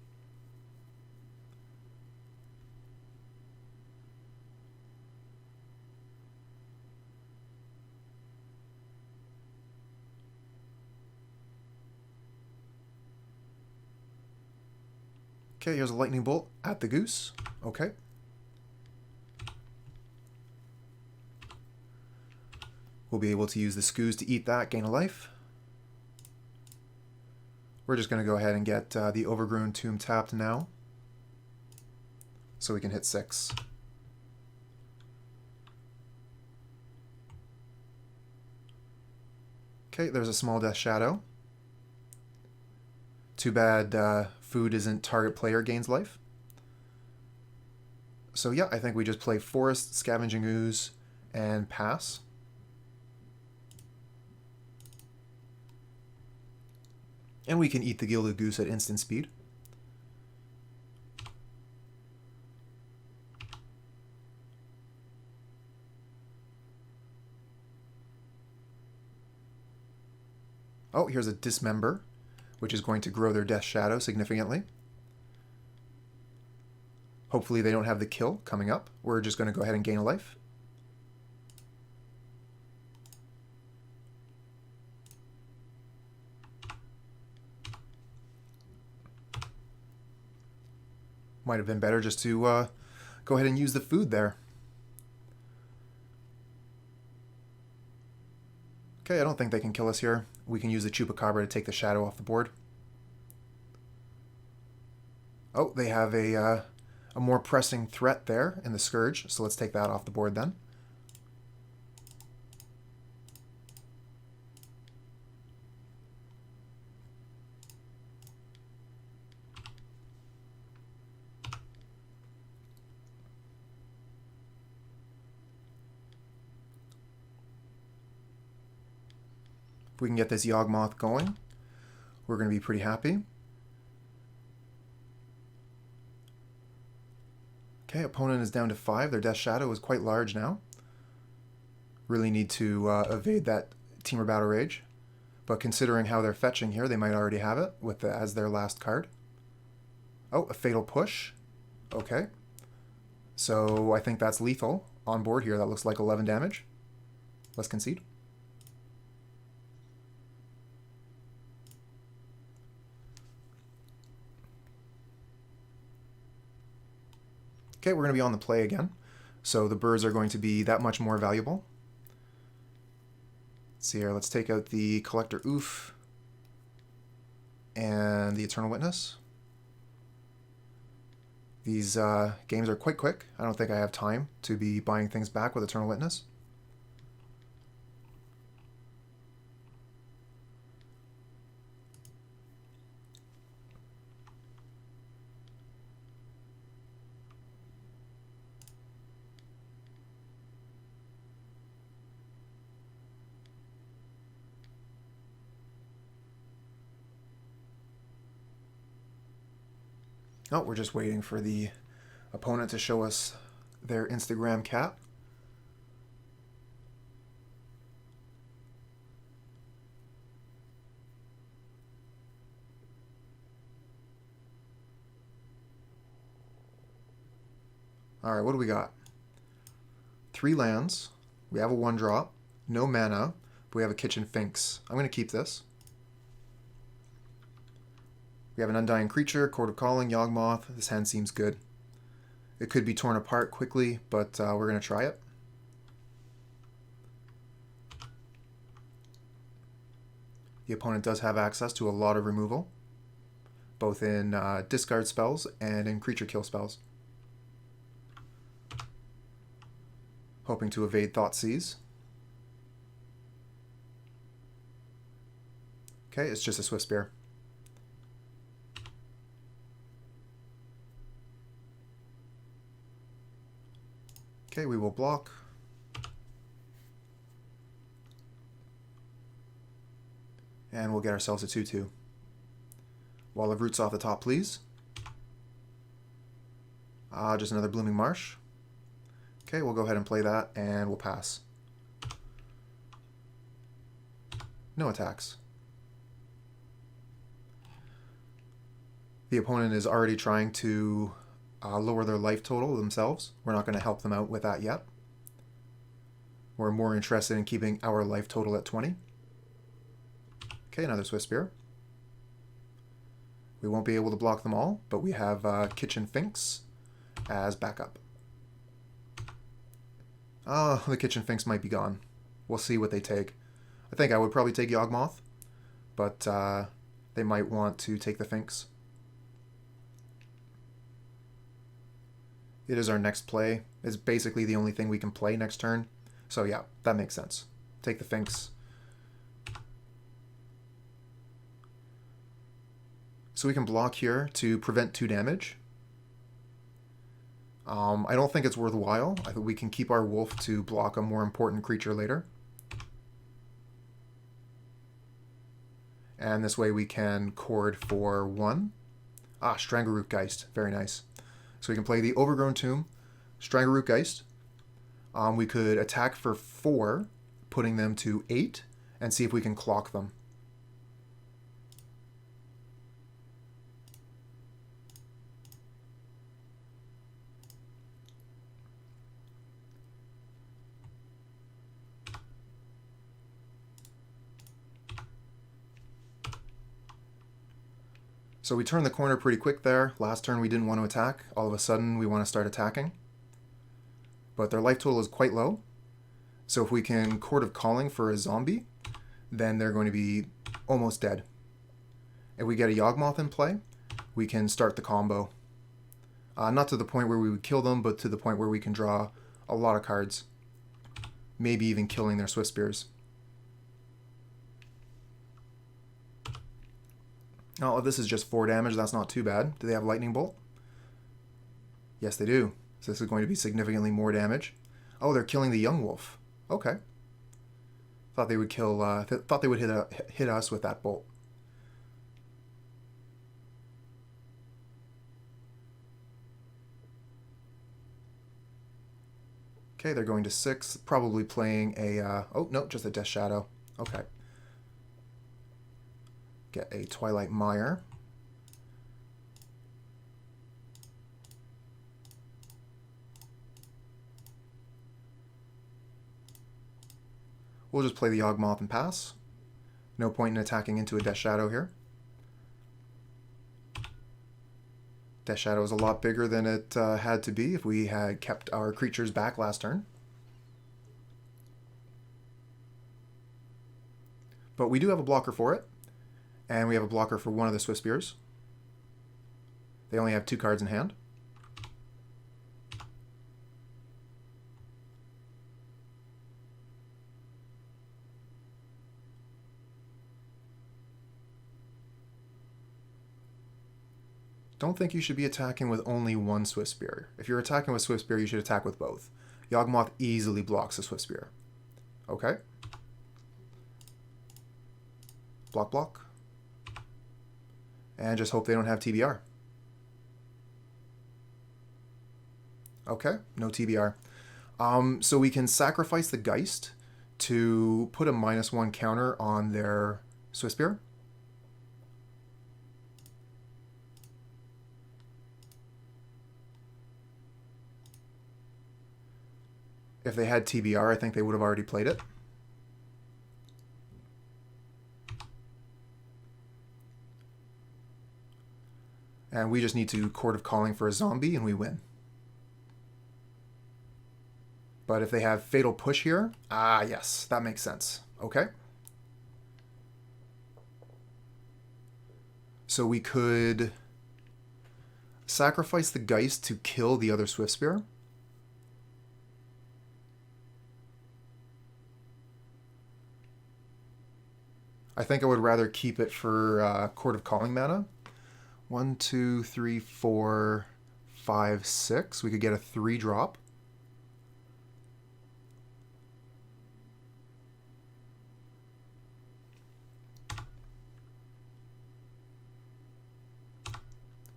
Okay, here's a Lightning Bolt at the Goose. Okay. We'll be able to use the Skoos to eat that, gain a life. We're just going to go ahead and get the Overgrown Tomb tapped now, so we can hit 6. Okay, there's a small Death Shadow. Too bad food isn't target player gains life. So yeah, I think we just play Forest, Scavenging Ooze, and pass. And we can eat the Gilded Goose at instant speed. Oh, here's a Dismember, which is going to grow their Death Shadow significantly. Hopefully they don't have the kill coming up. We're just going to go ahead and gain a life. Might have been better just to go ahead and use the food there. Okay, I don't think they can kill us here. We can use the Chupacabra to take the shadow off the board. Oh, they have a more pressing threat there in the Scourge, so let's take that off the board then. If we can get this Yawgmoth going, we're going to be pretty happy. Okay, opponent is down to 5. Their Death Shadow is quite large now. Really need to evade that Temur Battle Rage. But considering how they're fetching here, they might already have it with as their last card. Oh, a Fatal Push. Okay. So I think that's lethal on board here. That looks like 11 damage. Let's concede. Okay, we're going to be on the play again, so the birds are going to be that much more valuable. Let's see here, let's take out the Collector Ouphe and the Eternal Witness. These games are quite quick. I don't think I have time to be buying things back with Eternal Witness. Oh, we're just waiting for the opponent to show us their Instagram cat. Alright, what do we got? 3 lands. We have a 1-drop. No mana. But we have a Kitchen Finks. I'm going to keep this. We have an Undying Creature, Chord of Calling, Yawgmoth. This hand seems good. It could be torn apart quickly, but we're going to try it. The opponent does have access to a lot of removal, both in discard spells and in creature kill spells. Hoping to evade Thoughtseize. Okay, it's just a Swiftspear. Okay, we will block. And we'll get ourselves a 2/2. Wall of Roots off the top, please. Just another Blooming Marsh. Okay, we'll go ahead and play that, and we'll pass. No attacks. The opponent is already trying to lower their life total themselves. We're not going to help them out with that yet. We're more interested in keeping our life total at 20. Okay, another Swiftspear. We won't be able to block them all, but we have Kitchen Finks as backup. The Kitchen Finks might be gone. We'll see what they take. I think I would probably take Yawgmoth, but they might want to take the Finks. It is our next play. It's basically the only thing we can play next turn. So yeah, that makes sense. Take the Finks. So we can block here to prevent 2 damage. I don't think it's worthwhile. I think we can keep our wolf to block a more important creature later. And this way we can chord for 1. Strangleroot Geist. Very nice. So we can play the Overgrown Tomb, Strangleroot Geist. We could attack for 4, putting them to 8, and see if we can clock them. So we turned the corner pretty quick there. Last turn we didn't want to attack. All of a sudden we want to start attacking. But their life total is quite low. So if we can Chord of Calling for a zombie, then they're going to be almost dead. If we get a Yawgmoth in play, we can start the combo. Not to the point where we would kill them, but to the point where we can draw a lot of cards. Maybe even killing their Swiftspears. Oh, this is just 4 damage. That's not too bad. Do they have Lightning Bolt? Yes, they do. So this is going to be significantly more damage. Oh, they're killing the young wolf. Okay. Thought they would kill. Thought they would hit us with that bolt. Okay, they're going to 6. Probably playing a. Oh no, just a Death Shadow. Okay. Get a Twilight Mire. We'll just play the Yawgmoth and pass. No point in attacking into a Death Shadow here. Death Shadow is a lot bigger than it had to be if we had kept our creatures back last turn. But we do have a blocker for it. And we have a blocker for one of the Swiftspears. They only have 2 cards in hand. Don't think you should be attacking with only one Swiftspear. If you're attacking with Swiftspear, you should attack with both. Yawgmoth easily blocks a Swiftspear. Okay. Block, block. And just hope they don't have TBR. Okay, no TBR. So we can sacrifice the Geist to put a -1 counter on their Swiftspear. If they had TBR, I think they would have already played it. And we just need to Chord of Calling for a zombie and we win. But if they have Fatal Push here, yes, that makes sense. Okay. So we could sacrifice the Geist to kill the other Swiftspear. I think I would rather keep it for Chord of Calling mana. 1, 2, 3, 4, 5, 6. We could get a 3-drop.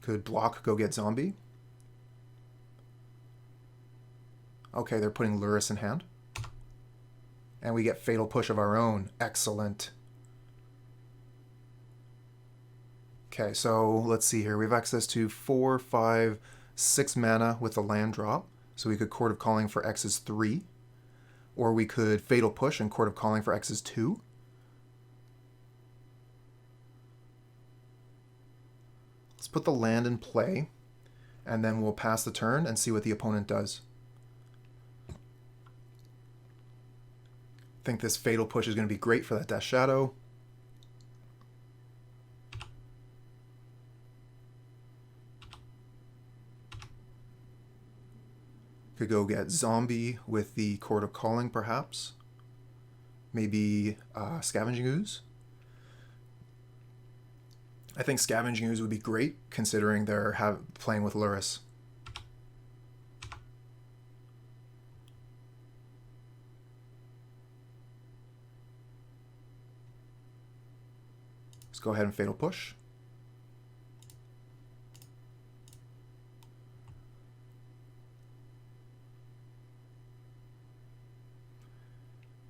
Could block, go get zombie. Okay, they're putting Lurrus in hand. And we get Fatal Push of our own. Excellent. Okay, so let's see here. We have access to 4, 5, 6 mana with the land drop. So we could Chord of Calling for X's 3. Or we could Fatal Push and Chord of Calling for X's 2. Let's put the land in play, and then we'll pass the turn and see what the opponent does. I think this Fatal Push is going to be great for that Death Shadow. Could go get Zombie with the Chord of Calling, perhaps. Maybe Scavenging Ooze. I think Scavenging Ooze would be great, considering they're playing with Lurrus. Let's go ahead and Fatal Push.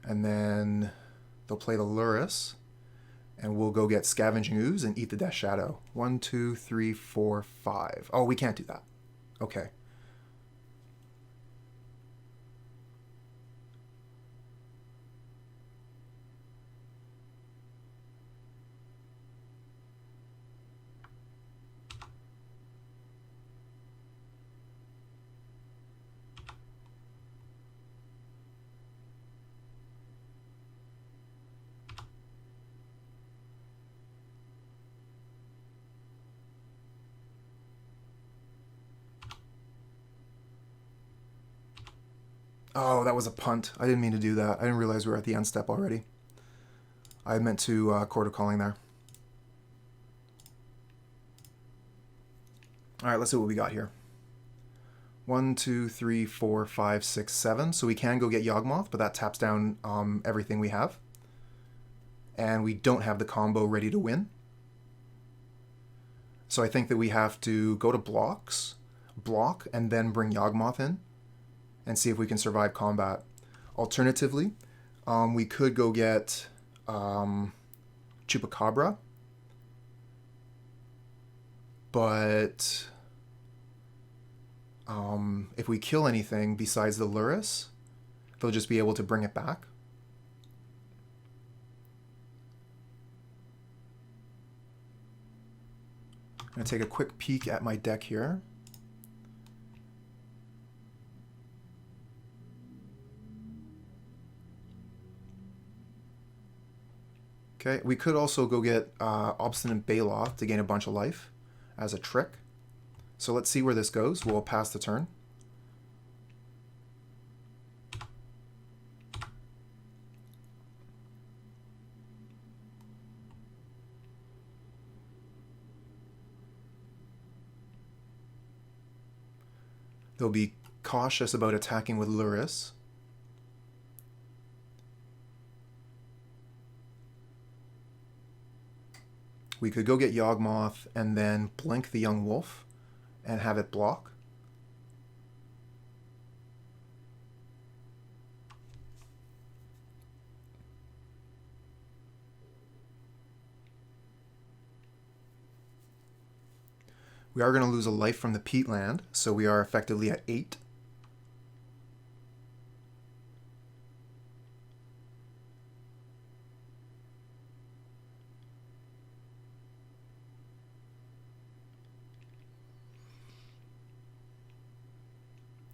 And then they'll play the Lurrus. And we'll go get Scavenging Ooze and eat the Death Shadow. 1, 2, 3, 4, 5. Oh, we can't do that. Okay. Oh, that was a punt. I didn't mean to do that. I didn't realize we were at the end step already. I meant to Chord of Calling there. All right, let's see what we got here. 1, 2, 3, 4, 5, 6, 7. So we can go get Yawgmoth, but that taps down everything we have. And we don't have the combo ready to win. So I think that we have to go to blocks, block, and then bring Yawgmoth in and see if we can survive combat. Alternatively, we could go get Chupacabra, but if we kill anything besides the Lurrus, they'll just be able to bring it back. I'm going to take a quick peek at my deck here. Okay, we could also go get Obstinate Baloth to gain a bunch of life as a trick. So let's see where this goes. We'll pass the turn. They'll be cautious about attacking with Lurrus. We could go get Yawgmoth and then blink the Young Wolf and have it block. We are going to lose a life from the Peatland, so we are effectively at 8.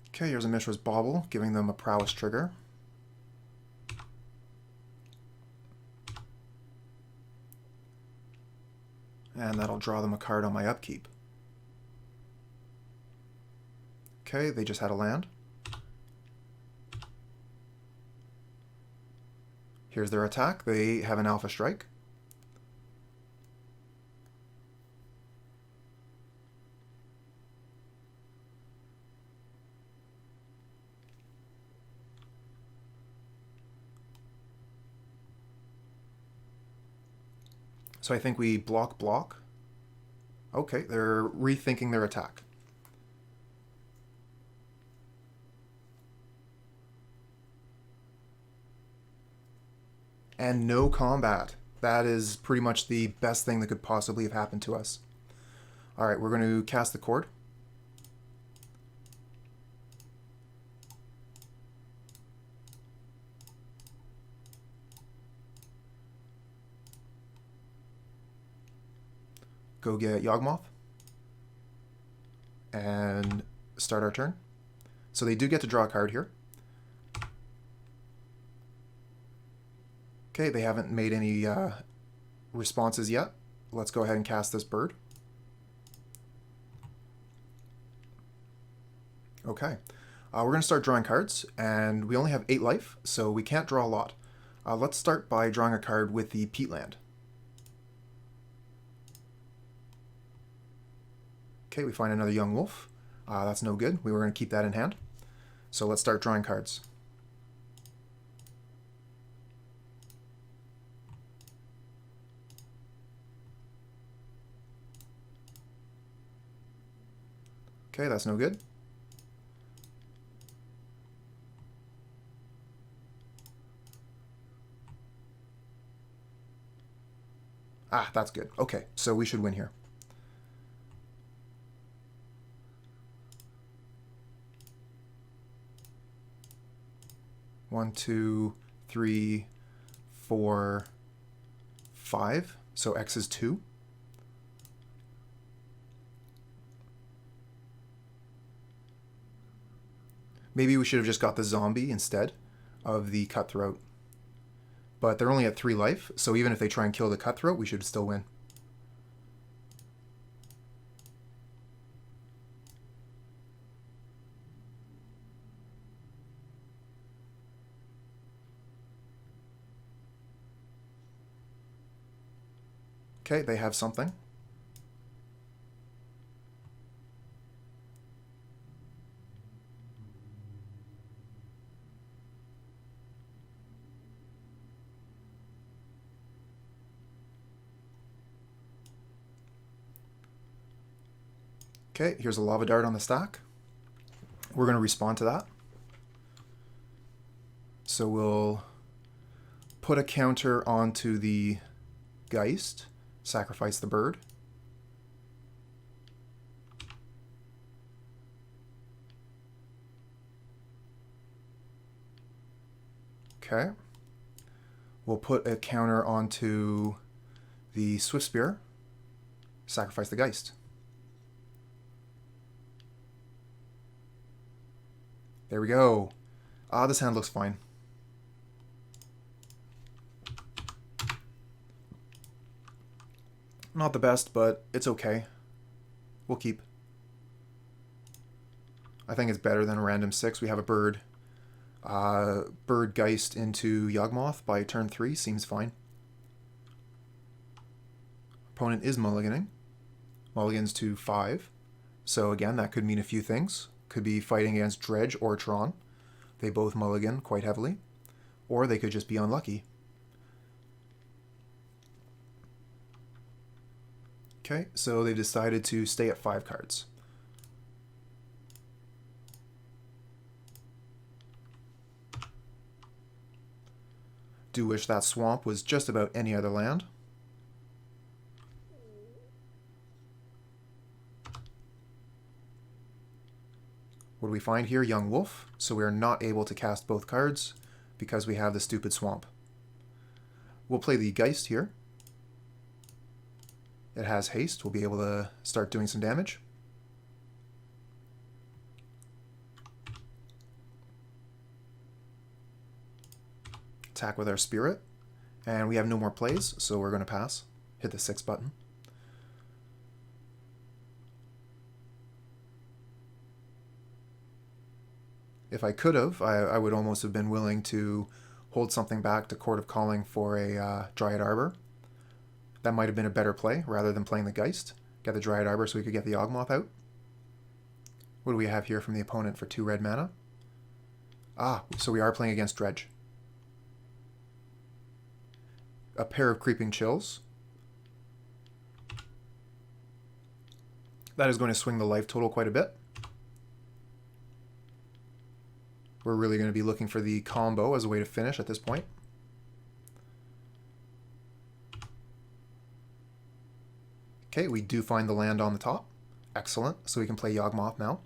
Okay, here's a Mishra's Bauble, giving them a prowess trigger. And that'll draw them a card on my upkeep. Okay, they just had a land. Here's their attack. They have an Alpha Strike. So I think we block. Okay, they're rethinking their attack. And no combat. That is pretty much the best thing that could possibly have happened to us. Alright, we're going to cast the Chord. Go get Yawgmoth. And start our turn. So they do get to draw a card here. Okay, they haven't made any responses yet. Let's go ahead and cast this bird. Okay, we're going to start drawing cards, and we only have 8 life, so we can't draw a lot. Let's start by drawing a card with the Peatland. Okay, we find another young wolf. That's no good. We were going to keep that in hand. So let's start drawing cards. Okay, that's no good. Ah, that's good. Okay, so we should win here. One, two, three, 4, 5. So X is 2. Maybe we should have just got the zombie instead of the Cutthroat. But they're only at 3 life, so even if they try and kill the Cutthroat, we should still win. Okay, they have something. Okay, here's a lava dart on the stack. We're going to respond to that. So we'll put a counter onto the Geist, sacrifice the bird. Okay. We'll put a counter onto the Swift Spear, sacrifice the Geist. There we go. This hand looks fine. Not the best, but it's okay. We'll keep. I think it's better than a random 6. We have a bird. Bird Geist into Yawgmoth by turn 3 seems fine. Opponent is mulliganing. Mulligans to 5. So again, that could mean a few things. Could be fighting against Dredge or Thran. They both mulligan quite heavily. Or they could just be unlucky. Okay, so they decided to stay at 5 cards. Do wish that swamp was just about any other land. What do we find here? Young Wolf. So we are not able to cast both cards because we have the stupid swamp. We'll play the Geist here. It has haste. We'll be able to start doing some damage. Attack with our Spirit. And we have no more plays, so we're going to pass. Hit the 6 button. If I could have, I would almost have been willing to hold something back to Chord of Calling for a Dryad Arbor. That might have been a better play, rather than playing the Geist. Get the Dryad Arbor so we could get the Yawgmoth out. What do we have here from the opponent for 2 red mana? So we are playing against Dredge. A pair of Creeping Chills. That is going to swing the life total quite a bit. We're really going to be looking for the combo as a way to finish at this point. Okay, we do find the land on the top. Excellent. So we can play Yawgmoth now.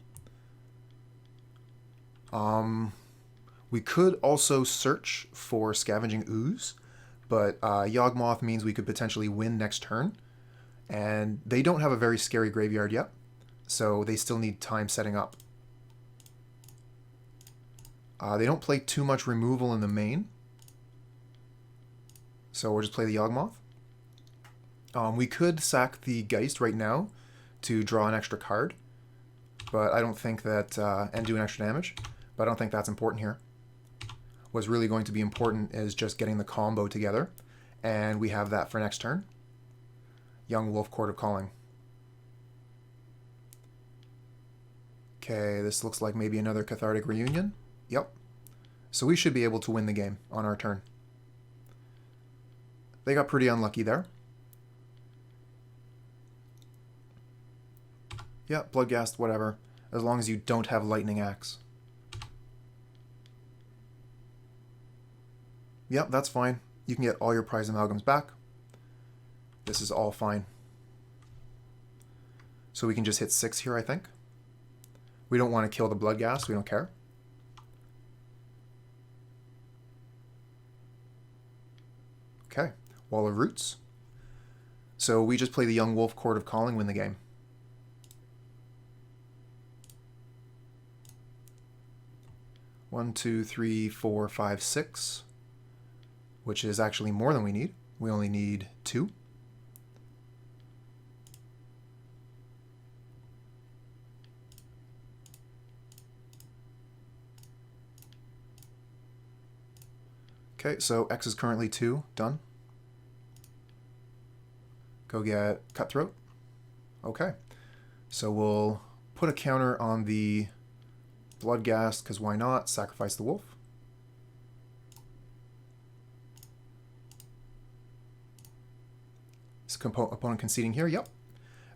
We could also search for Scavenging Ooze, but Yawgmoth means we could potentially win next turn. And they don't have a very scary graveyard yet, so they still need time setting up. They don't play too much removal in the main, so we'll just play the Yawgmoth. We could sack the Geist right now to draw an extra card, but I don't think that, and do an extra damage, but I don't think that's important here. What's really going to be important is just getting the combo together, and we have that for next turn. Young Wolf, Chord of Calling. Okay, this looks like maybe another Cathartic Reunion. Yep. So we should be able to win the game on our turn. They got pretty unlucky there. Yeah, Bloodghast, whatever. As long as you don't have Lightning Axe. Yep, that's fine. You can get all your prize amalgams back. This is all fine. So we can just hit 6 here, I think. We don't want to kill the Bloodghast. We don't care. Okay. Wall of Roots. So we just play the Young Wolf, Chord of Calling, win the game. One, two, three, four, five, six. Which is actually more than we need. We only need 2. Okay, so X is currently 2. Done. Go get Cutthroat. Okay. So we'll put a counter on the Bloodghast, because why not? Sacrifice the wolf. Is opponent conceding here? Yep.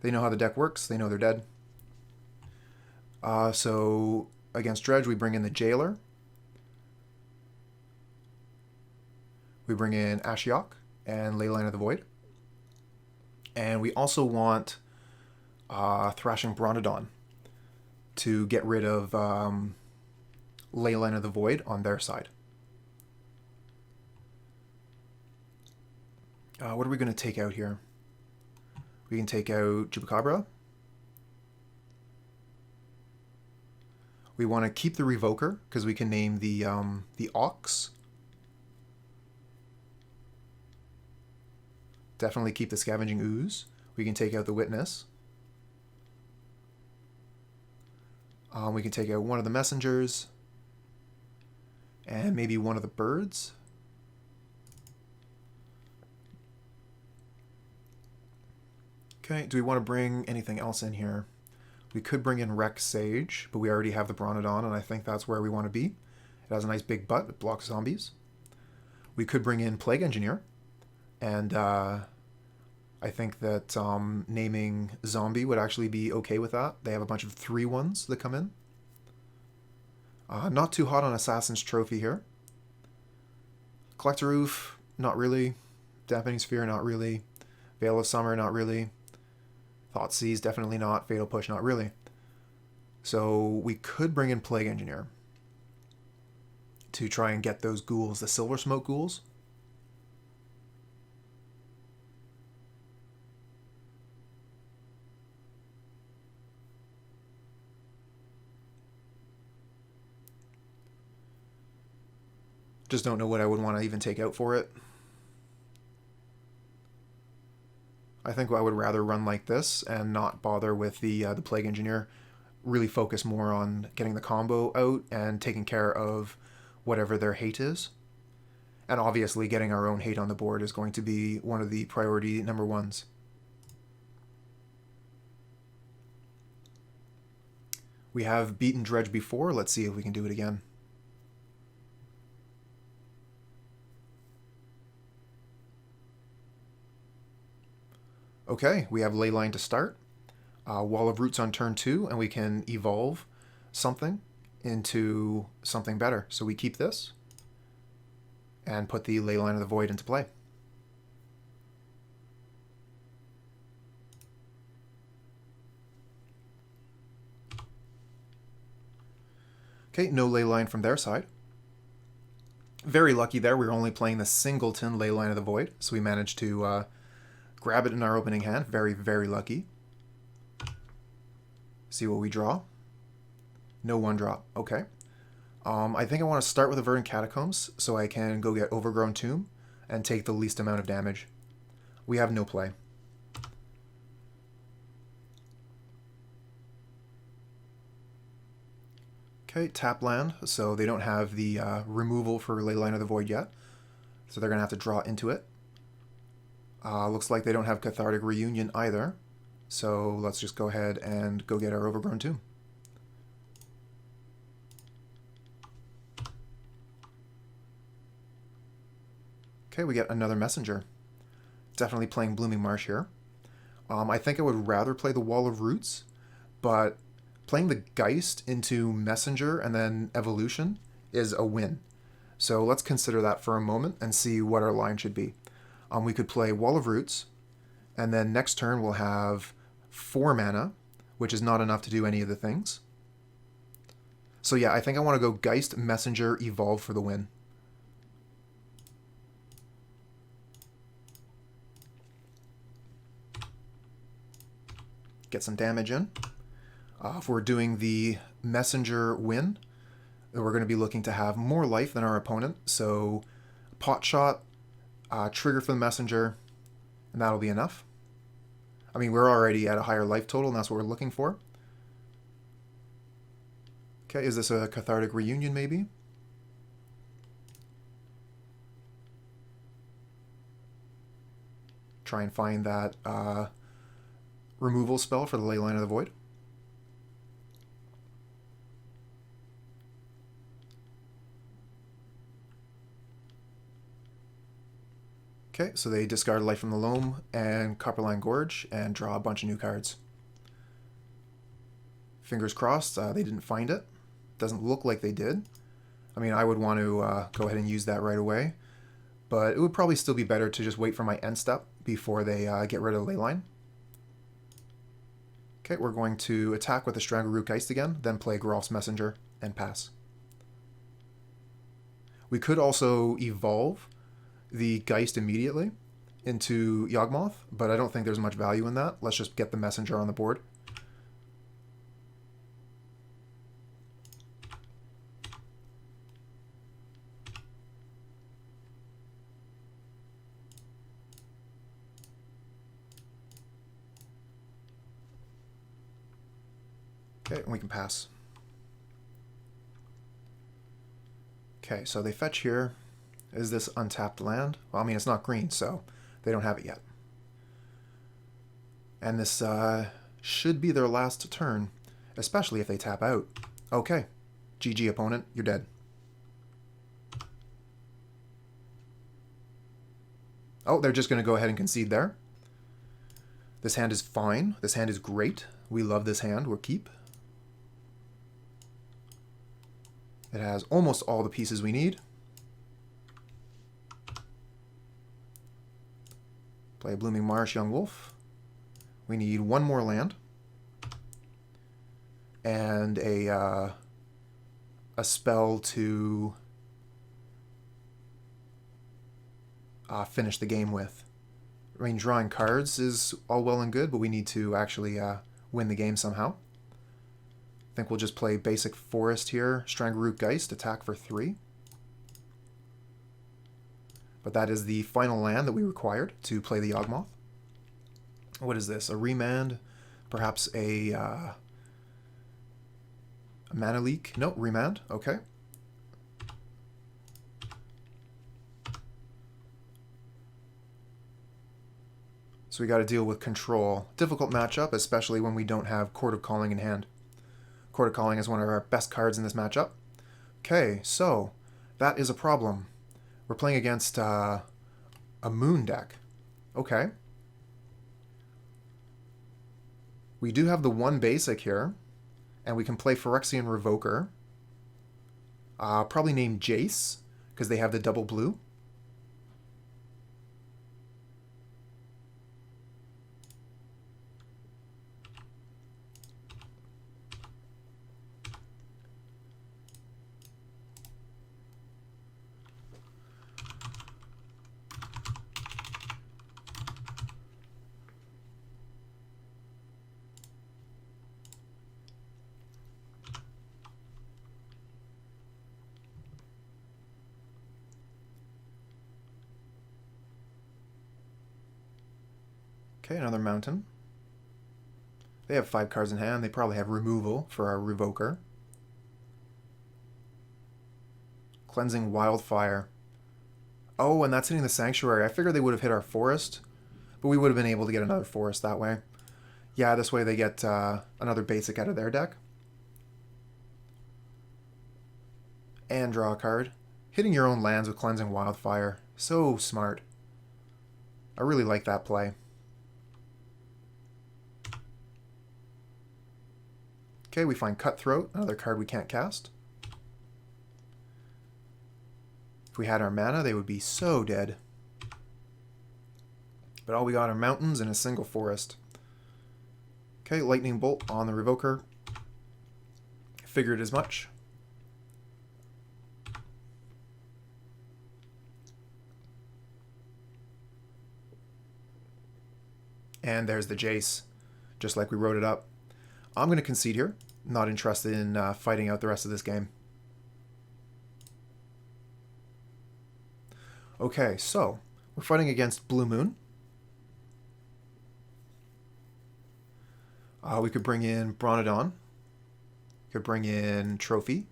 They know how the deck works. They know they're dead. So against Dredge, we bring in the Jailer. We bring in Ashiok and Leyline of the Void. And we also want Thrashing Brontodon to get rid of Leyline of the Void on their side. What are we going to take out here? We can take out Chupacabra. We want to keep the Revoker because we can name the Ox. Definitely keep the Scavenging Ooze. We can take out the Witness. We can take out one of the Messengers. And maybe one of the birds. Okay, do we want to bring anything else in here? We could bring in Reclamation Sage, but we already have the Brontodon, and I think that's where we want to be. It has a nice big butt. It blocks zombies. We could bring in Plague Engineer. And I think that naming Zombie would actually be okay with that. They have a bunch of 3/1s that come in. Not too hot on Assassin's Trophy here. Collector Ouphe, not really. Dampening Sphere, not really. Veil of Summer, not really. Thoughtseize, definitely not. Fatal Push, not really. So we could bring in Plague Engineer to try and get those ghouls, the Silver Smoke ghouls. Just don't know what I would want to even take out for it. I think I would rather run like this and not bother with the Plague Engineer. Really focus more on getting the combo out and taking care of whatever their hate is. And obviously getting our own hate on the board is going to be one of the priority number 1s. We have beaten Dredge before. Let's see if we can do it again. Okay, we have Leyline to start. Wall of Roots on turn 2, and we can evolve something into something better. So we keep this and put the Leyline of the Void into play. Okay, no Leyline from their side. Very lucky there. We were only playing the singleton Leyline of the Void, so we managed to grab it in our opening hand. Very, very lucky. See what we draw. No one drop. Okay. I think I want to start with the Verdant Catacombs so I can go get Overgrown Tomb and take the least amount of damage. We have no play. Okay, tap land, so they don't have the removal for Leyline of the Void yet, so they're going to have to draw into it. Looks like they don't have Cathartic Reunion either, so let's just go ahead and go get our Overgrown Tomb. Okay, we get another Messenger. Definitely playing Blooming Marsh here. I think I would rather play the Wall of Roots, but playing the Geist into Messenger and then Evolution is a win. So let's consider that for a moment and see what our line should be. We could play Wall of Roots, and then next turn we'll have 4 mana, which is not enough to do any of the things. So yeah, I think I want to go Geist, Messenger, Evolve for the win. Get some damage in. If we're doing the Messenger win, then we're going to be looking to have more life than our opponent. So pot shot, trigger for the Messenger, and that'll be enough. I mean, we're already at a higher life total, and that's what we're looking for. Okay, is this a Cathartic Reunion maybe? Try and find that removal spell for the Leyline of the Void. Okay, so they discard Life from the Loam and Copperline Gorge and draw a bunch of new cards. Fingers crossed they didn't find it. Doesn't look like they did. I mean, I would want to go ahead and use that right away, but it would probably still be better to just wait for my end step before they get rid of Leyline. Okay, we're going to attack with the Strangleroot Geist again, then play Geralf's Messenger and pass. We could also evolve the Geist immediately into Yawgmoth, but I don't think there's much value in that. Let's just get the Messenger on the board. Okay, and we can pass. Okay, so they fetch here. Is this untapped land? Well, I mean, it's not green, so they don't have it yet. And this should be their last turn, especially if they tap out. Okay, GG opponent, you're dead. Oh, they're just going to go ahead and concede there. This hand is fine. This hand is great. We love this hand. We'll keep. It has almost all the pieces we need. Play Blooming Marsh, Young Wolf. We need one more land. And a spell to finish the game with. I mean, drawing cards is all well and good, but we need to actually win the game somehow. I think we'll just play basic Forest here. Strangleroot Geist, attack for 3. But that is the final land that we required to play the Yawgmoth. What is this? A Remand? Perhaps a Mana Leak? No, Remand. Okay. So we got to deal with control. Difficult matchup, especially when we don't have Chord of Calling in hand. Chord of Calling is one of our best cards in this matchup. Okay, so that is a problem. We're playing against a Moon deck. Okay. We do have the one basic here, and we can play Phyrexian Revoker. Probably named Jace, because they have the double blue. Okay, another mountain. They have 5 cards in hand. They probably have removal for our Revoker. Cleansing Wildfire. Oh, and that's hitting the Sanctuary. I figured they would have hit our forest, but we would have been able to get another forest that way. Yeah, this way they get another basic out of their deck. And draw a card. Hitting your own lands with Cleansing Wildfire. So smart. I really like that play. Okay, we find Cutthroat, another card we can't cast. If we had our mana, they would be so dead. But all we got are mountains and a single forest. Okay, Lightning Bolt on the Revoker. Figured as much. And there's the Jace, just like we wrote it up. I'm going to concede here. Not interested in fighting out the rest of this game. Okay, so we're fighting against Blue Moon. We could bring in Brontodon. Could bring in Trophy.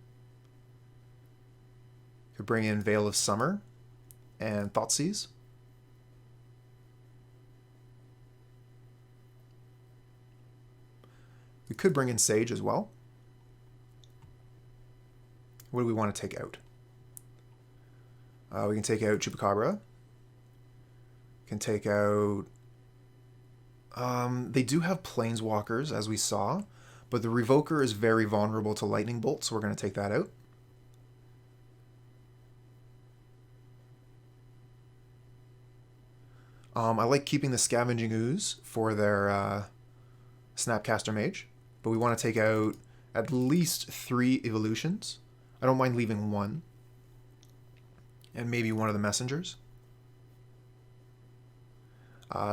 Could bring in Veil of Summer and Thoughtseize. We could bring in Sage as well. What do we want to take out? We can take out Chupacabra. Can take out... they do have Planeswalkers, as we saw, but the Revoker is very vulnerable to Lightning Bolt, so we're going to take that out. I like keeping the Scavenging Ooze for their Snapcaster Mage, but we want to take out at least 3 evolutions. I don't mind leaving 1. And maybe one of the messengers.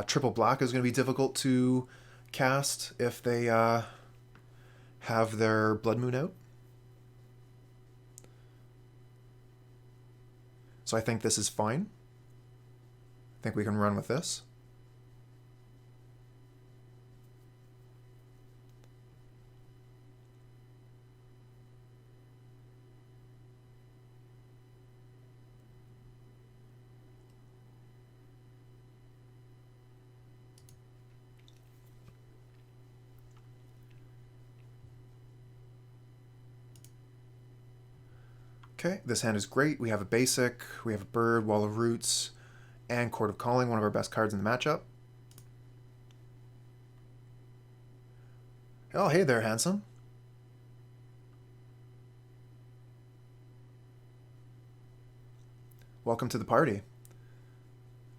Triple black is going to be difficult to cast if they have their Blood Moon out. So I think this is fine. I think we can run with this. Okay, this hand is great. We have a basic, we have a bird, Wall of Roots, and Chord of Calling, one of our best cards in the matchup. Oh, hey there, handsome. Welcome to the party.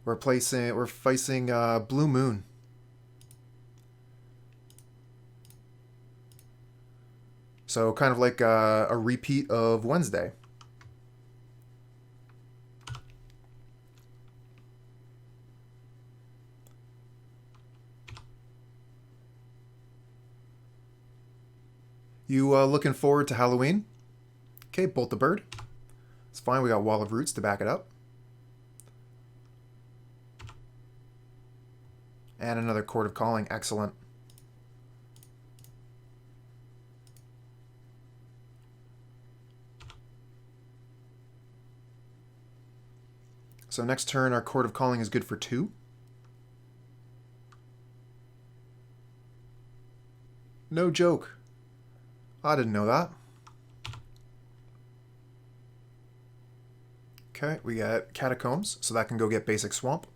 We're facing Blue Moon. So kind of like a repeat of Wednesday. You looking forward to Halloween? Okay, Bolt the Bird. It's fine, we got Wall of Roots to back it up. And another Chord of Calling, excellent. So next turn, our Chord of Calling is good for 2. No joke. I didn't know that. Okay, we got Catacombs, so that can go get basic Swamp.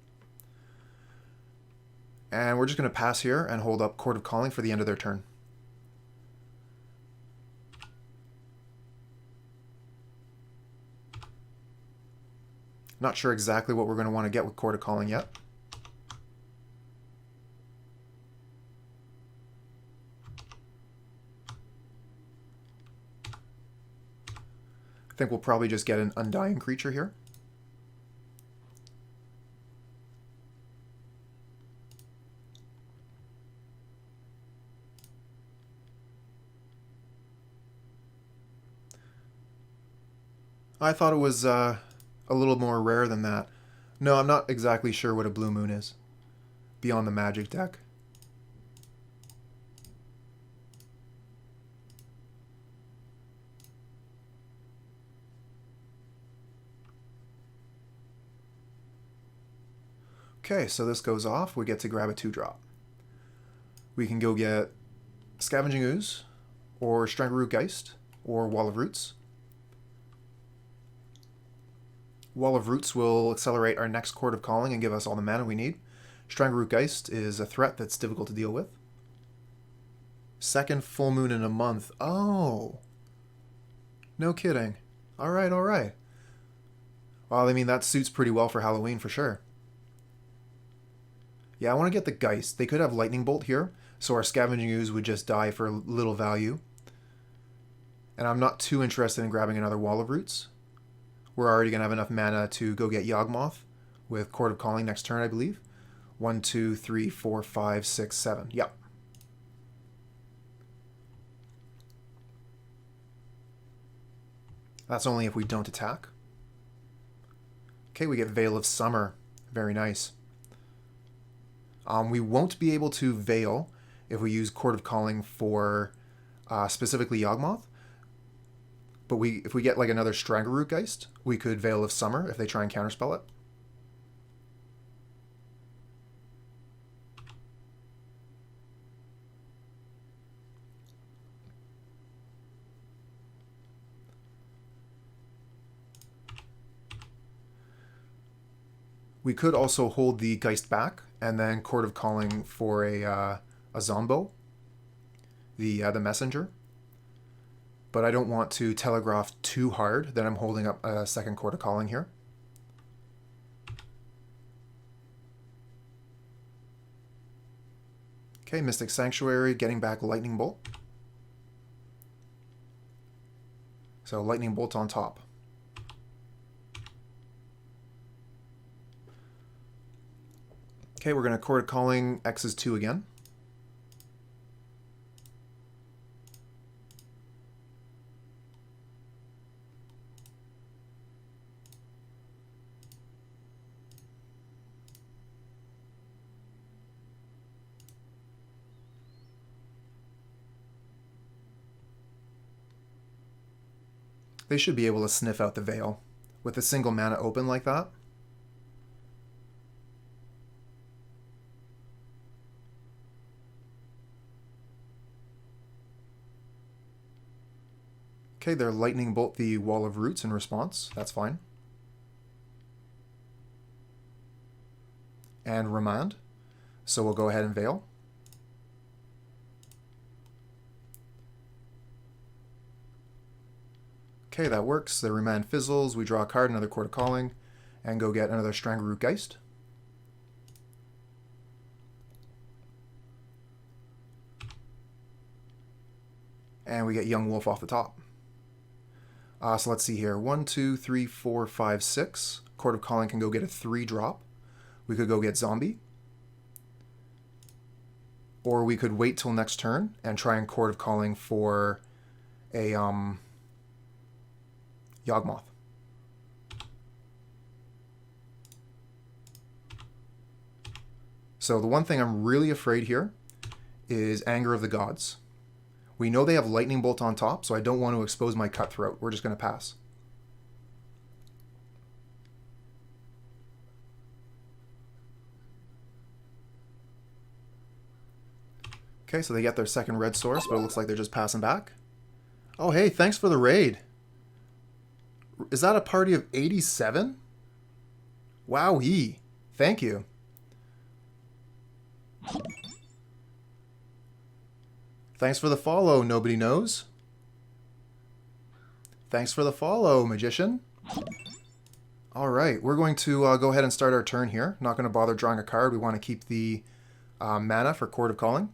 And we're just going to pass here and hold up Chord of Calling for the end of their turn. Not sure exactly what we're going to want to get with Chord of Calling yet. I think we'll probably just get an Undying creature here. I thought it was a little more rare than that. No, I'm not exactly sure what a Blue Moon is beyond the Magic deck. Okay, so this goes off. We get to grab a 2-drop. We can go get Scavenging Ooze, or Strangleroot Geist, or Wall of Roots. Wall of Roots will accelerate our next Chord of Calling and give us all the mana we need. Strangleroot Geist is a threat that's difficult to deal with. Second full moon in a month. Oh! No kidding. Alright, alright. Well, I mean, that suits pretty well for Halloween for sure. Yeah, I want to get the Geist. They could have Lightning Bolt here, so our Scavenging Ooze would just die for little value. And I'm not too interested in grabbing another Wall of Roots. We're already going to have enough mana to go get Yawgmoth with Chord of Calling next turn, I believe. 1, 2, 3, 4, 5, 6, 7. Yep. That's only if we don't attack. Okay, we get Veil of Summer. Very nice. We won't be able to Veil if we use Chord of Calling for specifically Yawgmoth. But if we get like another Strangleroot Geist, we could Veil of Summer if they try and counterspell it. We could also hold the Geist back and then Chord of Calling for a Zombo, the Messenger. But I don't want to telegraph too hard that I'm holding up a second Chord of Calling here. Okay, Mystic Sanctuary, getting back Lightning Bolt. So Lightning Bolt on top. Okay, we're going to Chord of Calling X's 2 again. They should be able to sniff out the Veil with a single mana open like that. Okay, they're Lightning Bolt the Wall of Roots in response. That's fine. And Remand. So we'll go ahead and Veil. Okay, that works. The Remand fizzles. We draw a card, another Chord of Calling, and go get another Strangleroot Geist. And we get Young Wolf off the top. So let's see here. 1, 2, 3, 4, 5, 6. Chord of Calling can go get a 3-drop. We could go get Zombie. Or we could wait till next turn and try and Chord of Calling for a Yawgmoth. So the one thing I'm really afraid here is Anger of the Gods. We know they have Lightning Bolt on top, so I don't want to expose my Cutthroat. We're just going to pass. Okay, so they get their second red source, but it looks like they're just passing back. Oh, hey, thanks for the raid. Is that a party of 87? Wowee. Thank you. Thanks for the follow, Nobody Knows. Thanks for the follow, Magician. All right, we're going to go ahead and start our turn here. Not going to bother drawing a card. We want to keep the mana for Chord of Calling.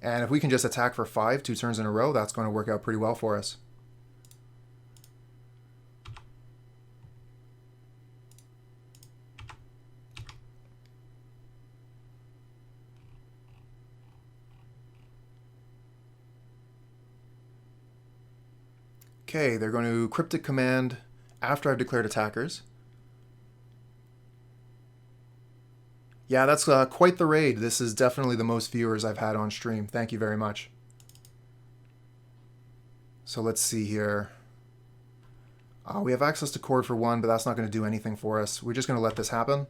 And if we can just attack for 5 2 turns in a row, that's going to work out pretty well for us. Okay, they're going to Cryptic Command after I've declared attackers. Yeah, that's quite the raid. This is definitely the most viewers I've had on stream. Thank you very much. So let's see here. We have access to Chord for 1, but that's not going to do anything for us. We're just going to let this happen.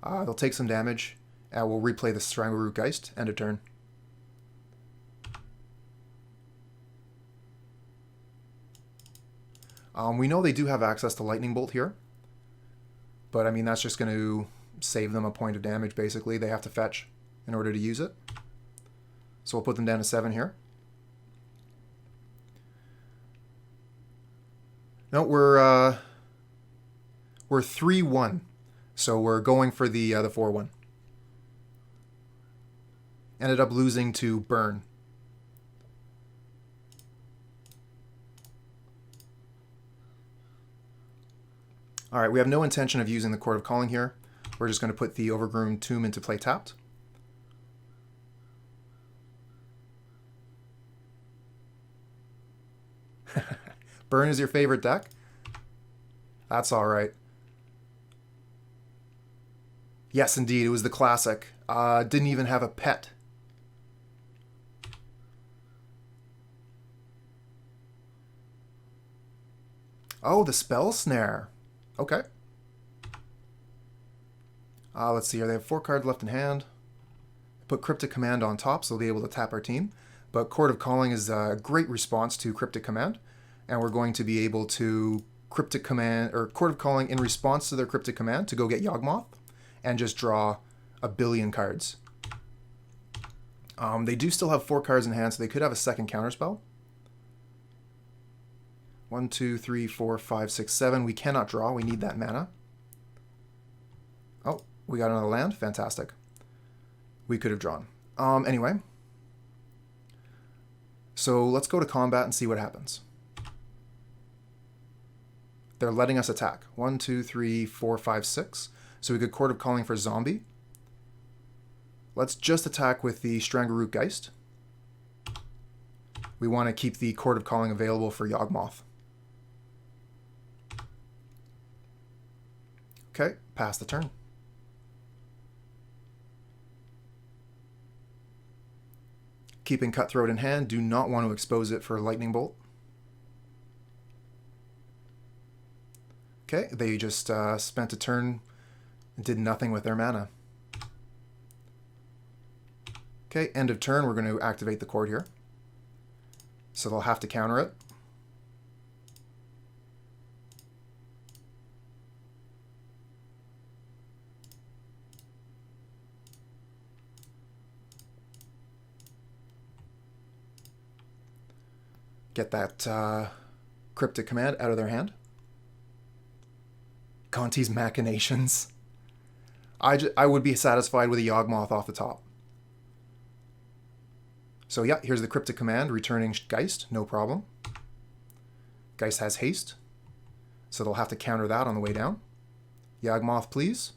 They'll take some damage, and we'll replay the Strangleroot Geist. End of turn. We know they do have access to Lightning Bolt here, but I mean that's just going to save them a point of damage basically. They have to fetch in order to use it. So we'll put them down to 7 here. No, we're 3-1, so we're going for the 4-1. Ended up losing to Burn. All right, we have no intention of using the Chord of Calling here. We're just going to put the Overgrown Tomb into play tapped. Burn is your favorite deck? That's all right. Yes, indeed, it was the classic. Didn't even have a pet. Oh, the Spell Snare. Okay. Let's see here. They have 4 cards left in hand. Put Cryptic Command on top, so they'll be able to tap our team. But Chord of Calling is a great response to Cryptic Command, and we're going to be able to Cryptic Command or Chord of Calling in response to their Cryptic Command to go get Yawgmoth and just draw a billion cards. They do still have 4 cards in hand, so they could have a second counterspell. 1, 2, 3, 4, 5, 6, 7. We cannot draw. We need that mana. Oh, we got another land. Fantastic. We could have drawn. Anyway. So let's go to combat and see what happens. They're letting us attack. 1, 2, 3, 4, 5, 6. So we could Chord of Calling for Zombie. Let's just attack with the Strangleroot Geist. We want to keep the Chord of Calling available for Yawgmoth. Okay, pass the turn. Keeping Cutthroat in hand, do not want to expose it for Lightning Bolt. Okay, they just spent a turn and did nothing with their mana. Okay, end of turn, we're going to activate the Chord here. So they'll have to counter it. Get that Cryptic Command out of their hand. Conti's Machinations. I would be satisfied with a Yawgmoth off the top. So yeah, here's the Cryptic Command, returning Geist, no problem. Geist has haste, so they'll have to counter that on the way down. Yawgmoth, please.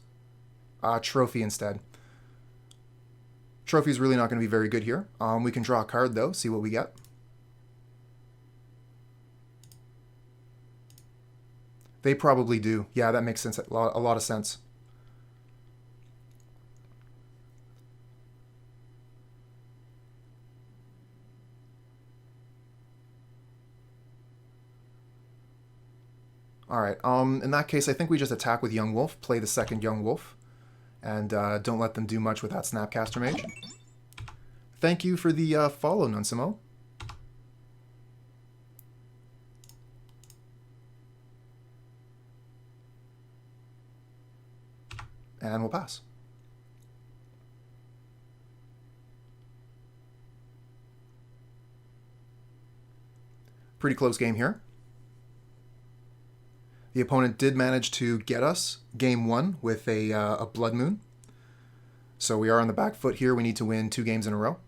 Trophy instead. Trophy's really not going to be very good here. We can draw a card though, see what we get. They probably do. Yeah, that makes sense. A lot of sense. All right. In that case, I think we just attack with Yawgmoth, play the second Yawgmoth, and don't let them do much with that Snapcaster Mage. Thank you for the follow, Nunsimo. And we'll pass. Pretty close game here. The opponent did manage to get us game 1 with a Blood Moon. So we are on the back foot here. We need to win 2 games in a row.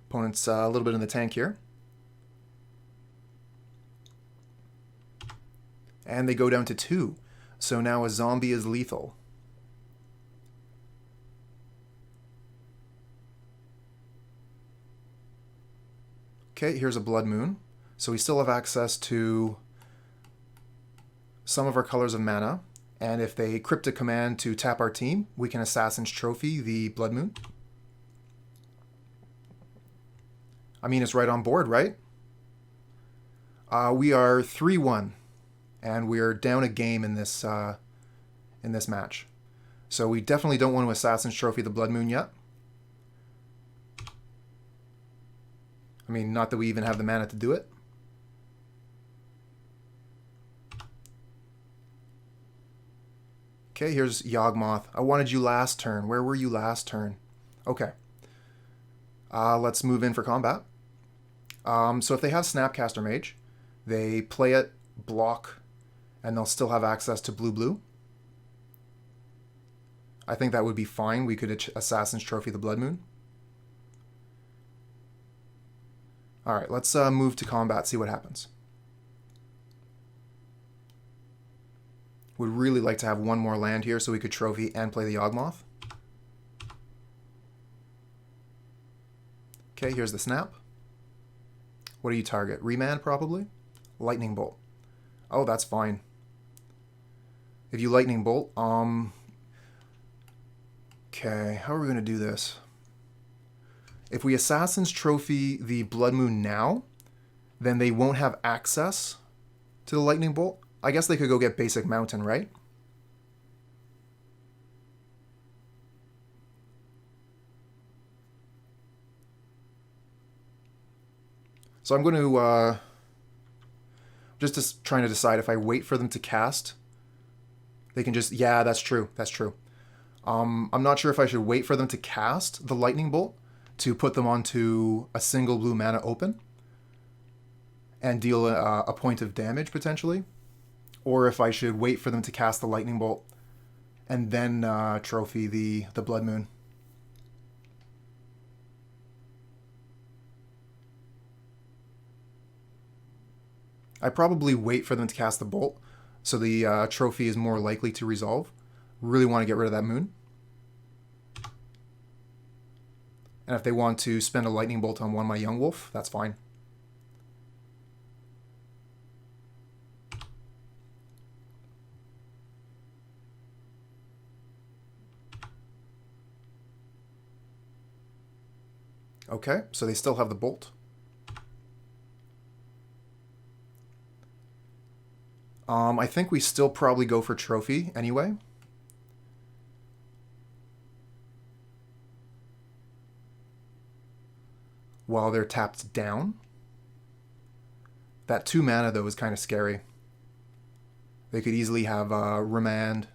Opponent's a little bit in the tank here. And they go down to 2. So now a zombie is lethal. Okay, here's a Blood Moon. So we still have access to some of our colors of mana. And if they crypt a command to tap our team, we can Assassin's Trophy the Blood Moon. I mean, it's right on board, right? We are 3-1, and we are down a game in this match. So we definitely don't want to Assassin's Trophy the Blood Moon yet. I mean, not that we even have the mana to do it. Okay, here's Yawgmoth. I wanted you last turn. Where were you last turn? Okay. Let's move in for combat. So if they have Snapcaster Mage, they play it, block, and they'll still have access to blue-blue. I think that would be fine. We could Assassin's Trophy the Blood Moon. Alright, let's move to combat, see what happens. Would really like to have one more land here so we could trophy and play the Yawgmoth. Okay, here's the snap. What do you target? Remand, probably? Lightning Bolt. Oh, that's fine. If you Lightning Bolt, okay, how are we going to do this? If we Assassin's Trophy the Blood Moon now, then they won't have access to the Lightning Bolt. I guess they could go get Basic Mountain, right? So I'm going to, just trying to decide if I wait for them to cast. They can just, yeah, that's true, that's true. I'm not sure if I should wait for them to cast the Lightning Bolt to put them onto a single blue mana open and deal a point of damage, potentially. Or if I should wait for them to cast the Lightning Bolt and then trophy the Blood Moon. I probably wait for them to cast the bolt, so the trophy is more likely to resolve. Really want to get rid of that moon. And if they want to spend a lightning bolt on one of my Yawgmoth, that's fine. Okay, so they still have the bolt. I think we still probably go for trophy anyway. While they're tapped down. That 2 mana though is kind of scary. They could easily have Remand.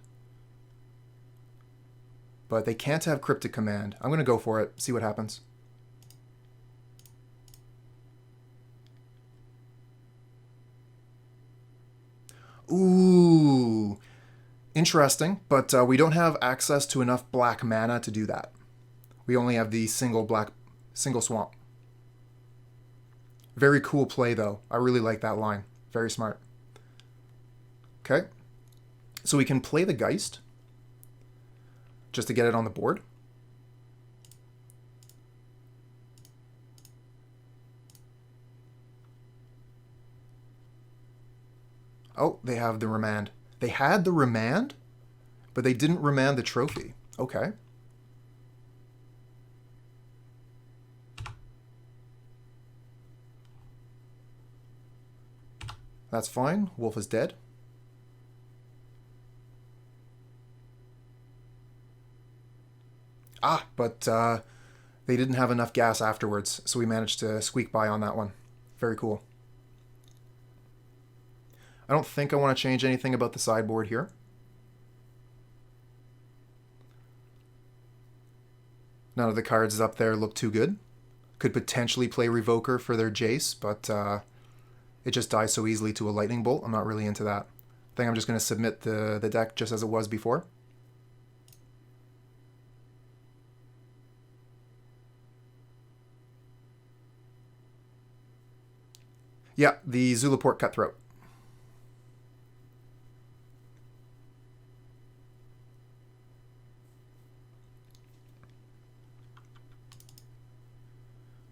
But they can't have Cryptic Command. I'm going to go for it, see what happens. Ooh, interesting, but we don't have access to enough black mana to do that. We only have the single swamp. Very cool play, though. I really like that line. Very smart. Okay, so we can play the Geist just to get it on the board. Oh, they have the Remand. They had the Remand, but they didn't Remand the trophy. Okay. That's fine. Wolf is dead. Ah, but they didn't have enough gas afterwards, so we managed to squeak by on that one. Very cool. I don't think I want to change anything about the sideboard here. None of the cards up there look too good. Could potentially play Revoker for their Jace, but it just dies so easily to a Lightning Bolt. I'm not really into that. I think I'm just going to submit the deck just as it was before. Yeah, the Zulaport Cutthroat.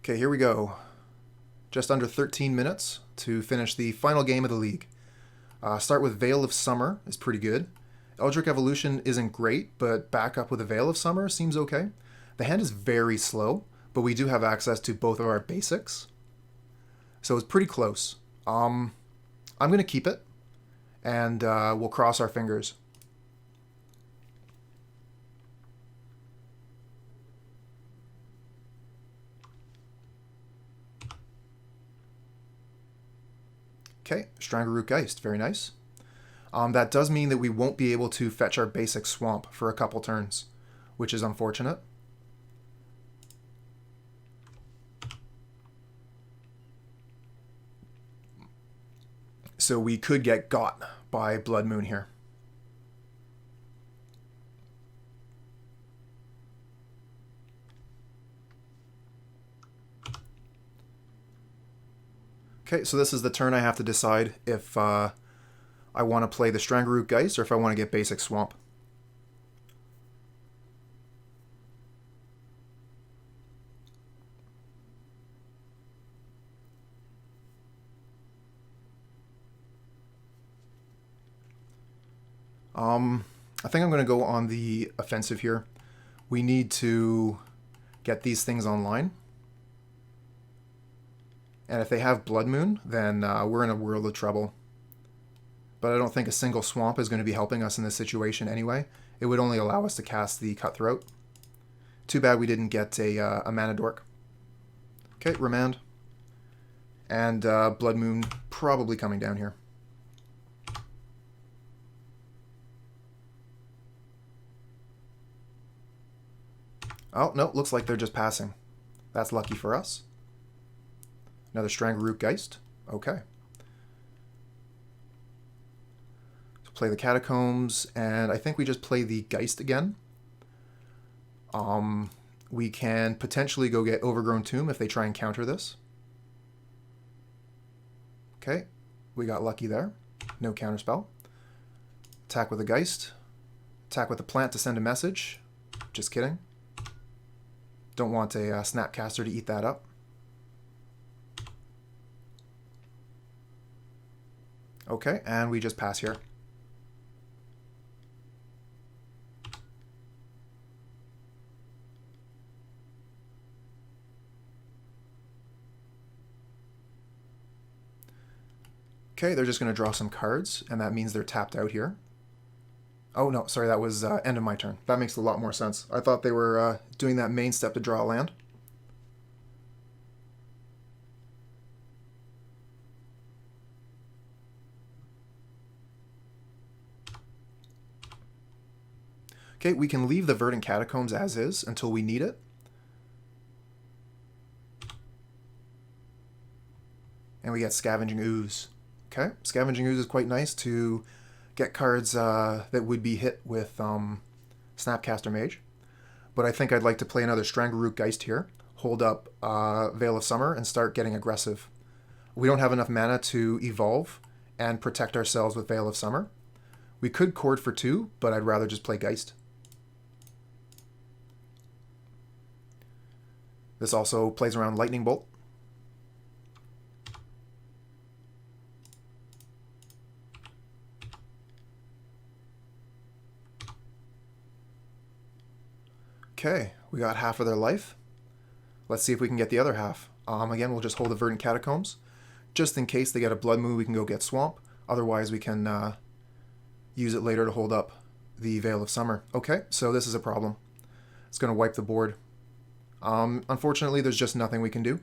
Okay, here we go. Just under 13 minutes to finish the final game of the league. Start with Veil of Summer is pretty good. Eldritch Evolution isn't great, but back up with a Veil of Summer seems okay. The hand is very slow, but we do have access to both of our basics. So it's pretty close. I'm going to keep it, and we'll cross our fingers. Okay, Strangleroot Geist, very nice. That does mean that we won't be able to fetch our basic swamp for a couple turns, which is unfortunate. So we could get got by Blood Moon here. Okay, so this is the turn I have to decide if I want to play the Strangleroot Geist or if I want to get basic Swamp. I think I'm going to go on the offensive here. We need to get these things online. And if they have Blood Moon, then we're in a world of trouble. But I don't think a single swamp is going to be helping us in this situation anyway. It would only allow us to cast the Cutthroat. Too bad we didn't get a Mana Dork. Okay, Remand. And Blood Moon probably coming down here. Oh, no, looks like they're just passing. That's lucky for us. Another Strangleroot Geist. Okay. So play the Catacombs, and I think we just play the Geist again. We can potentially go get Overgrown Tomb if they try and counter this. Okay, we got lucky there. No counterspell. Attack with a Geist. Attack with a plant to send a message. Just kidding. Don't want a Snapcaster to eat that up. Okay, and we just pass here. Okay, they're just going to draw some cards, and that means they're tapped out here. Oh, no, sorry, that was end of my turn. That makes a lot more sense. I thought they were doing that main step to draw a land. Okay, we can leave the Verdant Catacombs as is until we need it. And we get Scavenging Ooze. Okay, Scavenging Ooze is quite nice to get cards that would be hit with Snapcaster Mage. But I think I'd like to play another Strangleroot Geist here, hold up Veil of Summer, and start getting aggressive. We don't have enough mana to evolve and protect ourselves with Veil of Summer. We could Chord for 2, but I'd rather just play Geist. This also plays around Lightning Bolt. Okay, we got half of their life. Let's see if we can get the other half. Again, we'll just hold the Verdant Catacombs. Just in case they get a Blood Moon, we can go get Swamp. Otherwise, we can use it later to hold up the Veil of Summer. Okay, so this is a problem. It's going to wipe the board. Unfortunately, there's just nothing we can do.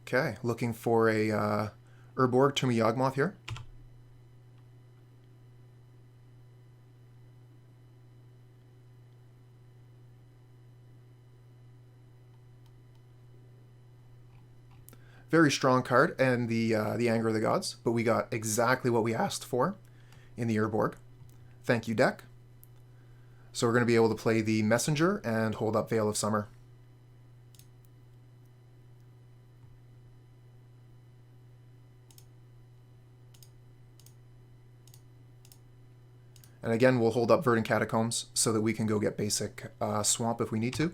Okay, looking for a Urborg to a Yawgmoth here. Very strong card, and the Anger of the Gods, but we got exactly what we asked for in the Urborg. Thank you, deck. So we're going to be able to play the Messenger and hold up Veil of Summer. And again, we'll hold up Verdant Catacombs so that we can go get basic Swamp if we need to.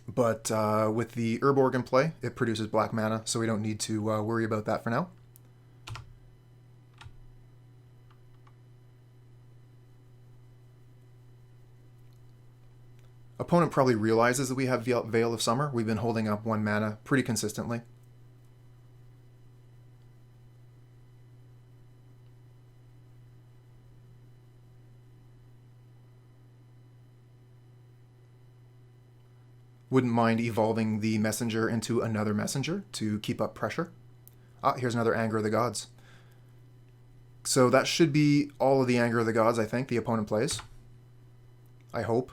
But with the Urborg in play, it produces black mana, so we don't need to worry about that for now. Opponent probably realizes that we have Veil of Summer. We've been holding up 1 mana pretty consistently. Wouldn't mind evolving the Messenger into another Messenger to keep up pressure. Ah, here's another Anger of the Gods. So that should be all of the Anger of the Gods, I think, the opponent plays. I hope.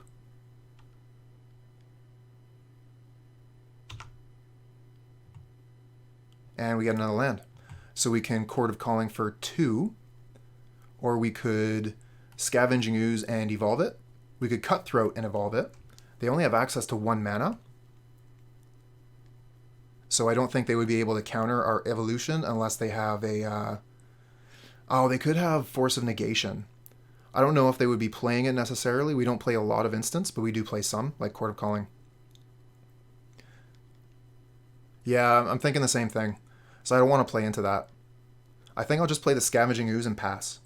And we get another land. So we can Chord of Calling for 2, or we could Scavenging Ooze and evolve it. We could Cutthroat and evolve it. They only have access to 1 mana, so I don't think they would be able to counter our evolution unless they have a... Oh, they could have Force of Negation. I don't know if they would be playing it necessarily. We don't play a lot of instants, but we do play some, like Chord of Calling. Yeah, I'm thinking the same thing, so I don't want to play into that. I think I'll just play the Scavenging Ooze and pass.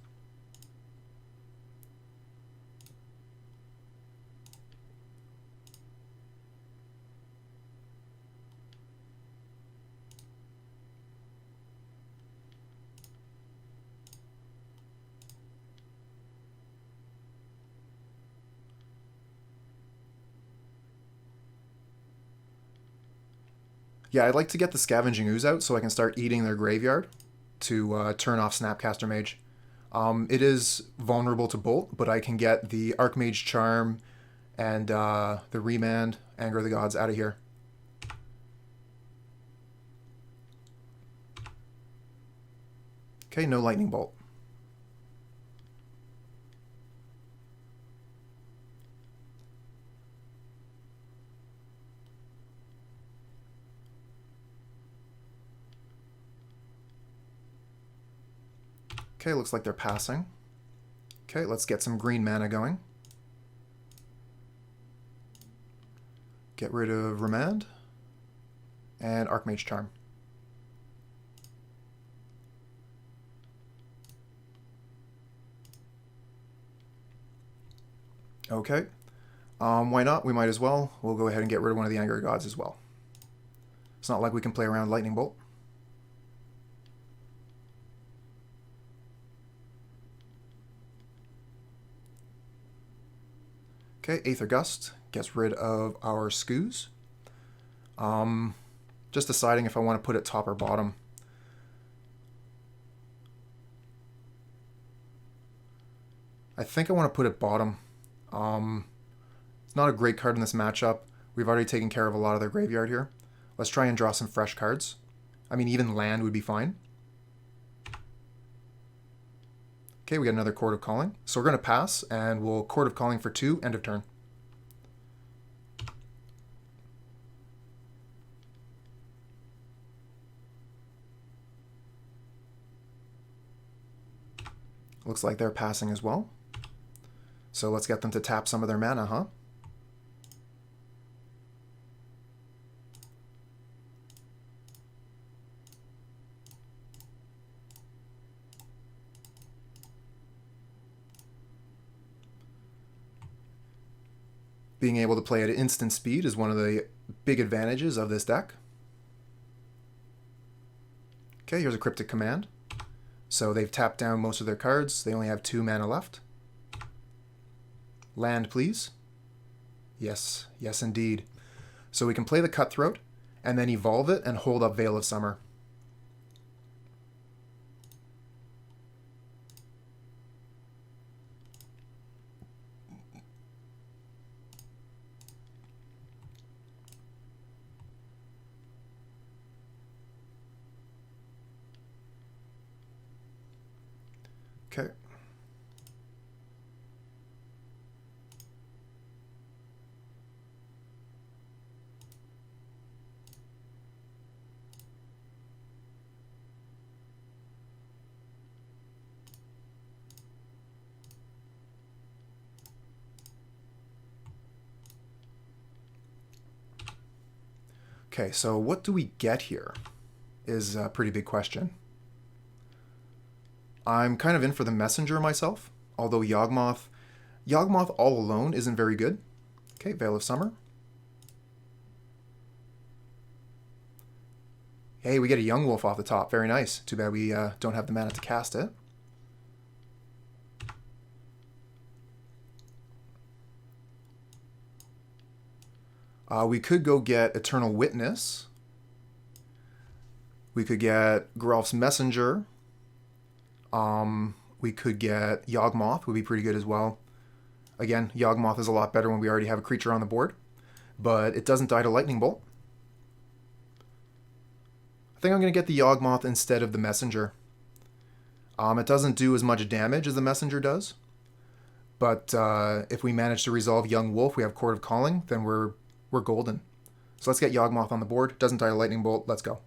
Yeah, I'd like to get the Scavenging Ooze out so I can start eating their graveyard to turn off Snapcaster Mage. It is vulnerable to Bolt, but I can get the Archmage Charm and the Remand, Anger of the Gods out of here. Okay, no Lightning Bolt. Okay, looks like they're passing. Okay, let's get some green mana going. Get rid of Remand and Archmage Charm. Okay, why not? We might as well. We'll go ahead and get rid of one of the Anger of Gods as well. It's not like we can play around Lightning Bolt. Okay, Aether Gust gets rid of our Skoos. Just deciding if I want to put it top or bottom. I think I want to put it bottom. It's not a great card in this matchup. We've already taken care of a lot of their graveyard here. Let's try and draw some fresh cards. I mean, even land would be fine. Okay, we got another Chord of Calling. So we're going to pass, and we'll Chord of Calling for 2, end of turn. Looks like they're passing as well. So let's get them to tap some of their mana, huh? Being able to play at instant speed is one of the big advantages of this deck. Okay, here's a Cryptic Command. So they've tapped down most of their cards. They only have 2 mana left. Land, please. Yes, yes indeed. So we can play the Cutthroat and then evolve it and hold up Veil of Summer. Okay. Okay, so what do we get here is a pretty big question. I'm kind of in for the Messenger myself, although Yawgmoth all alone isn't very good. Okay, Veil of Summer. Hey, we get a Yawgmoth off the top. Very nice. Too bad we don't have the mana to cast it. We could go get Eternal Witness. We could get Geralf's Messenger. We could get Yawgmoth, would be pretty good as well. Again, Yawgmoth is a lot better when we already have a creature on the board, but it doesn't die to Lightning Bolt. I think I'm going to get the Yawgmoth instead of the Messenger. It doesn't do as much damage as the Messenger does, but if we manage to resolve Yawgmoth, we have Chord of Calling, then we're golden. So let's get Yawgmoth on the board. Doesn't die to Lightning Bolt. Let's go.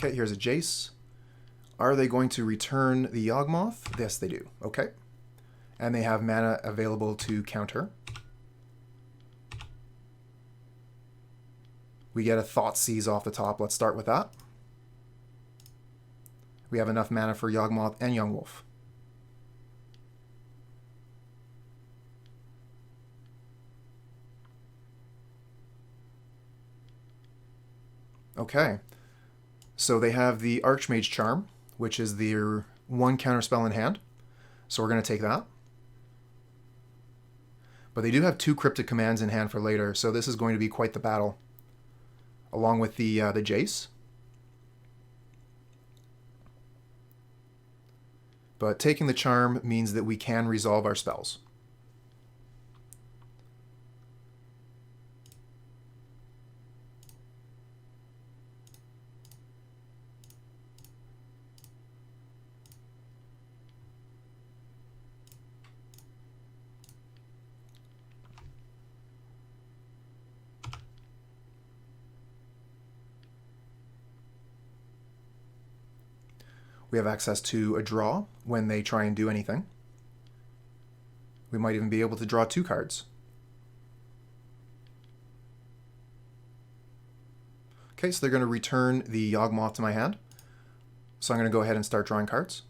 Okay, here's a Jace. Are they going to return the Yawgmoth? Yes, they do. Okay. And they have mana available to counter. We get a Thoughtseize off the top. Let's start with that. We have enough mana for Yawgmoth and Yawgmoth. Okay. So they have the Archmage Charm, which is their one counterspell in hand. So we're going to take that. But they do have 2 Cryptic Commands in hand for later, so this is going to be quite the battle. Along with the Jace. But taking the Charm means that we can resolve our spells. We have access to a draw when they try and do anything. We might even be able to draw 2 cards. Okay, so they're going to return the Yawgmoth to my hand. So I'm going to go ahead and start drawing cards.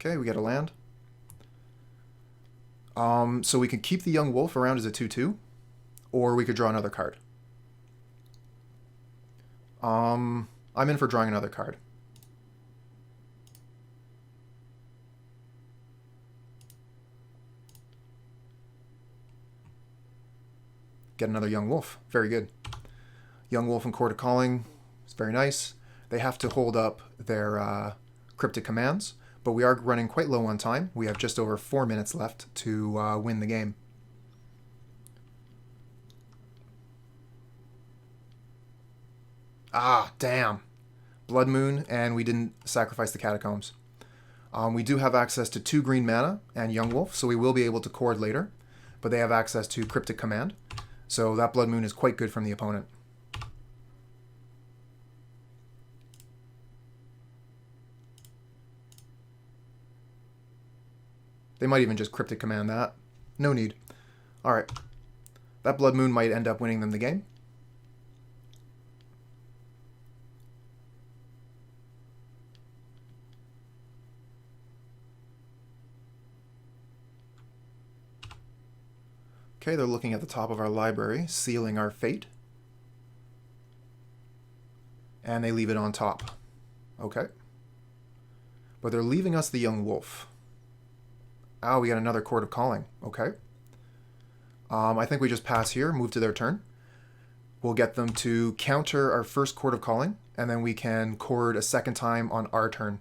Okay, we get a land. So we could keep the Yawgmoth around as a 2/2, or we could draw another card. I'm in for drawing another card. Get another Yawgmoth. Very good. Yawgmoth and Chord of Calling is very nice. They have to hold up their Cryptic Commands. But we are running quite low on time. We have just over 4 minutes left to win the game. Ah, damn. Blood Moon, and we didn't sacrifice the Catacombs. We do have access to 2 green mana and Yawgmoth, so we will be able to Chord later. But they have access to Cryptic Command. So that Blood Moon is quite good from the opponent. They might even just Cryptic Command that. No need. Alright. That Blood Moon might end up winning them the game. Okay, they're looking at the top of our library, sealing our fate. And they leave it on top. Okay. But they're leaving us the Young Wolf. Oh, we got another Chord of Calling. Okay. I think we just pass here, move to their turn. We'll get them to counter our first Chord of Calling, and then we can chord a second time on our turn.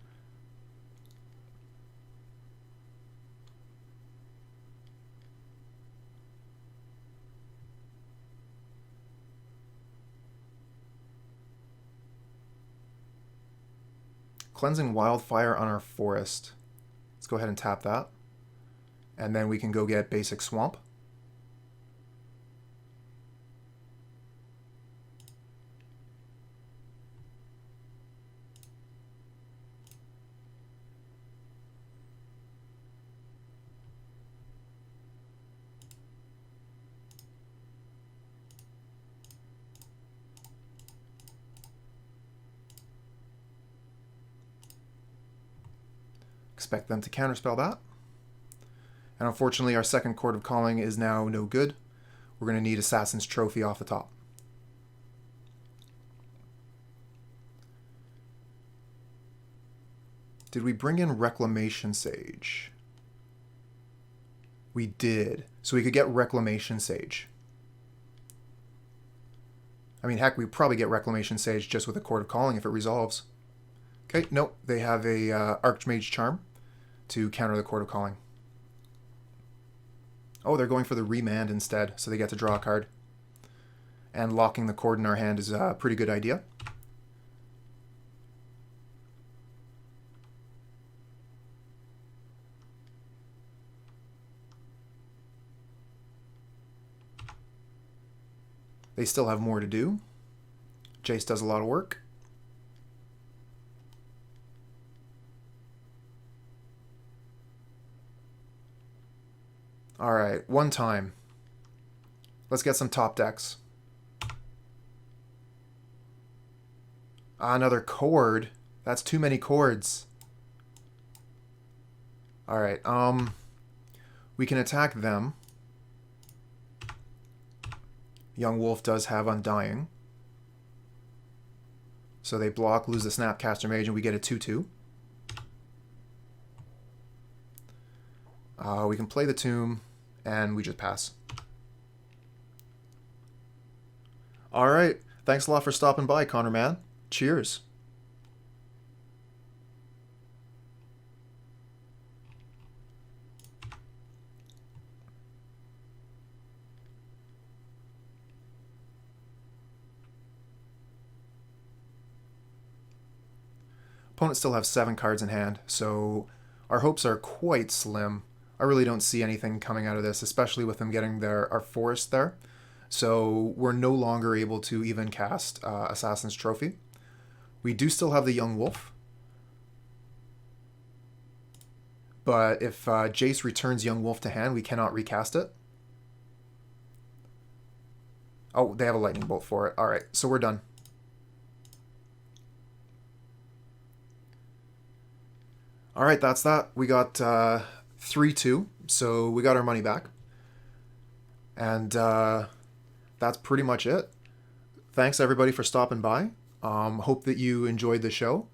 Cleansing Wildfire on our forest. Let's go ahead and tap that. And then we can go get basic Swamp. Expect them to counterspell that. And unfortunately, our second Chord of Calling is now no good. We're going to need Assassin's Trophy off the top. Did we bring in Reclamation Sage? We did. So we could get Reclamation Sage. I mean, heck, we probably get Reclamation Sage just with a Chord of Calling if it resolves. Okay, nope. They have a Archmage Charm to counter the Chord of Calling. Oh, they're going for the Remand instead, so they get to draw a card. And locking the chord in our hand is a pretty good idea. They still have more to do. Jace does a lot of work. All right, one time. Let's get some top decks. Another chord. That's too many chords. All right, we can attack them. Young Wolf does have Undying. So they block, lose the Snapcaster Mage, and we get a 2/2. We can play the Tomb, and we just pass. All right. Thanks a lot for stopping by, Connor, man. Cheers. Opponents still have 7 cards in hand, so our hopes are quite slim. I really don't see anything coming out of this, especially with them getting our forest there. So we're no longer able to even cast Assassin's Trophy. We do still have the Young Wolf. But if Jace returns Young Wolf to hand, we cannot recast it. Oh, they have a Lightning Bolt for it. All right, so we're done. All right, that's that. We got 3-2, so we got our money back. And that's pretty much it. Thanks, everybody, for stopping by. Hope that you enjoyed the show.